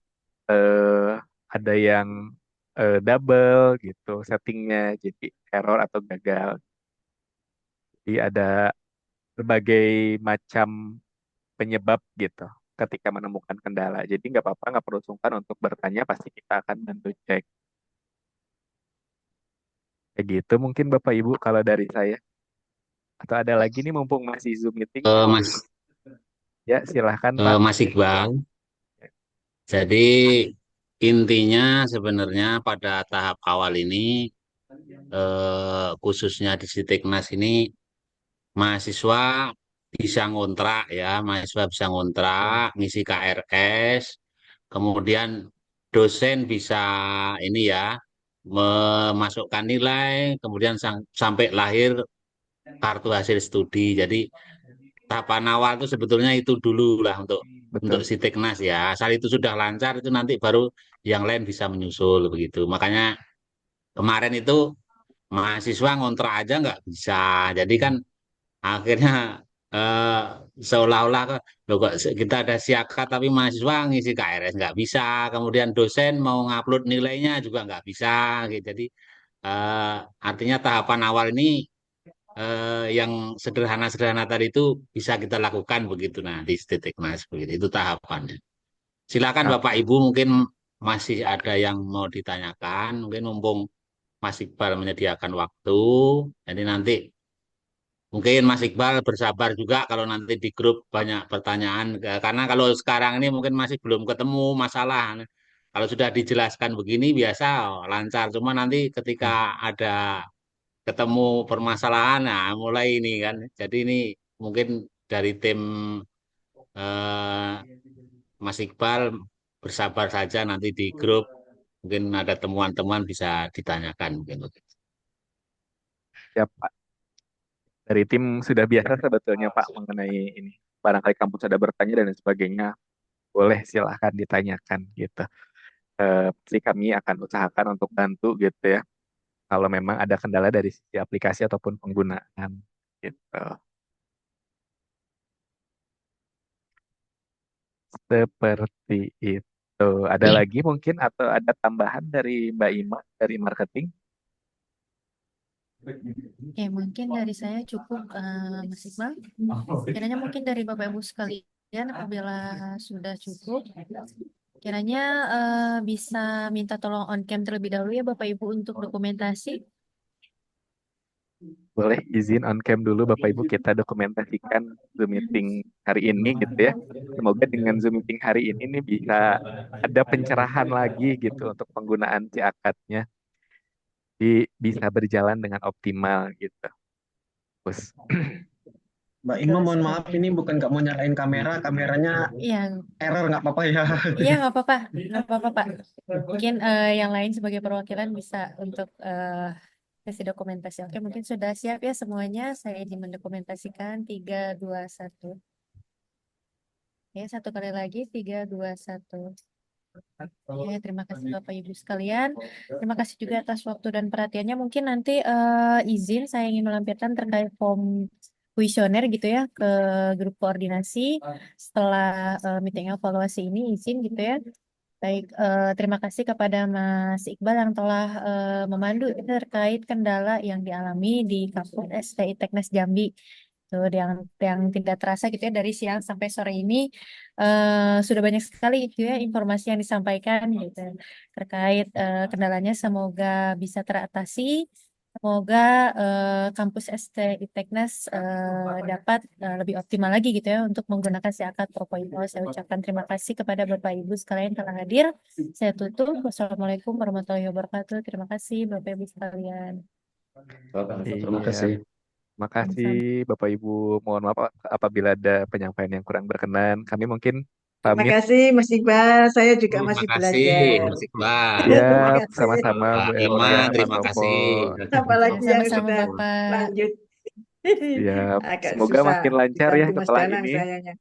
eh, ada yang double gitu settingnya jadi error atau gagal. Jadi ada berbagai macam penyebab gitu ketika menemukan kendala. Jadi nggak apa-apa, nggak perlu sungkan untuk bertanya, pasti kita akan bantu cek. Kayak gitu mungkin Bapak Ibu kalau dari saya. Atau ada lagi nih mumpung masih Zoom meeting. Mas Ya silahkan Pak. Mas Iqbal. Jadi intinya sebenarnya pada tahap awal ini khususnya di Siteknas ini mahasiswa bisa ngontrak ya, mahasiswa bisa ngontrak, ngisi KRS, kemudian dosen bisa ini ya memasukkan nilai, kemudian sampai lahir kartu hasil studi. Jadi tahapan awal itu sebetulnya itu dulu lah untuk Betul. Siteknas ya. Asal itu sudah lancar itu nanti baru yang lain bisa menyusul begitu. Makanya kemarin itu mahasiswa ngontrak aja nggak bisa. Jadi kan akhirnya eh, seolah-olah loh kok kita ada siakat tapi mahasiswa ngisi KRS nggak bisa. Kemudian dosen mau ngupload nilainya juga nggak bisa. Gitu. Jadi eh, artinya tahapan awal ini yang sederhana-sederhana tadi itu bisa kita lakukan begitu nah di Titikmas begitu itu tahapannya. Silakan Bapak Oke. Ibu mungkin masih ada yang mau ditanyakan mungkin mumpung Mas Iqbal menyediakan waktu jadi nanti mungkin Mas Iqbal bersabar juga kalau nanti di grup banyak pertanyaan karena kalau sekarang ini mungkin masih belum ketemu masalah. Kalau sudah dijelaskan begini biasa lancar cuma nanti ketika ada ketemu permasalahan, nah mulai ini kan. Jadi ini mungkin dari tim eh, Mas Iqbal bersabar saja nanti di grup mungkin ada temuan-temuan bisa ditanyakan mungkin. Ya Pak. Dari tim sudah biasa sebetulnya Pak mengenai ini. Barangkali kampus ada bertanya dan lain sebagainya, boleh silahkan ditanyakan gitu. Pasti kami akan usahakan untuk bantu gitu ya. Kalau memang ada kendala dari sisi aplikasi ataupun penggunaan gitu. Seperti itu. Ada lagi mungkin atau ada tambahan dari Mbak Ima dari marketing? Oke, mungkin dari saya cukup, Mas Iqbal. Kiranya mungkin dari Bapak Ibu sekalian, apabila sudah cukup, kiranya bisa minta tolong on cam terlebih dahulu ya Bapak Ibu untuk dokumentasi. boleh izin on cam dulu Bapak Ibu, kita dokumentasikan Zoom meeting hari ini gitu ya. Semoga dengan Zoom meeting hari ini nih bisa ada pencerahan lagi gitu untuk penggunaan si akadnya bisa berjalan dengan optimal gitu. Terus Mbak Ima, mohon maaf, ini bukan nggak mau nyalain kamera, kameranya Iya, error, nggak apa-apa ya. iya nggak apa-apa Pak. Mungkin yang lain sebagai perwakilan bisa untuk sesi dokumentasi. Oke, mungkin sudah siap ya semuanya. Saya ingin mendokumentasikan 3, 2, 1. Ya, satu kali lagi 3, 2, 1. Ya, terima kasih Bapak Ibu sekalian. Terima kasih juga atas waktu dan perhatiannya. Mungkin nanti izin saya ingin melampirkan terkait form kuesioner gitu ya ke grup koordinasi setelah meeting evaluasi ini, izin gitu ya. Baik, terima kasih kepada Mas Iqbal yang telah memandu terkait kendala yang dialami di kampus STI Teknes Jambi. Tuh, yang tidak terasa gitu ya dari siang sampai sore ini sudah banyak sekali gitu ya informasi yang disampaikan gitu terkait kendalanya, semoga bisa teratasi. Semoga kampus STI Teknes dapat lebih optimal lagi gitu ya untuk menggunakan si akad 4.0. Saya ucapkan terima kasih kepada Bapak Ibu sekalian telah hadir. Saya tutup. Wassalamualaikum warahmatullahi wabarakatuh. Terima kasih Bapak Ibu sekalian. Terima iya, kasih. terima kasih Bapak Ibu. Mohon maaf apabila ada penyampaian yang kurang berkenan. Kami mungkin Terima pamit. kasih Mas Iqbal, saya juga Terima masih kasih belajar. Mas Iqbal. Terima Siap, kasih. sama-sama Mbak Bu Ima, Erlia, Mas terima Tompo. kasih. Apalagi yang Sama-sama sudah Bapak. lanjut. Siap. Agak Semoga susah makin lancar ya dibantu Mas setelah Danang ini. sayanya.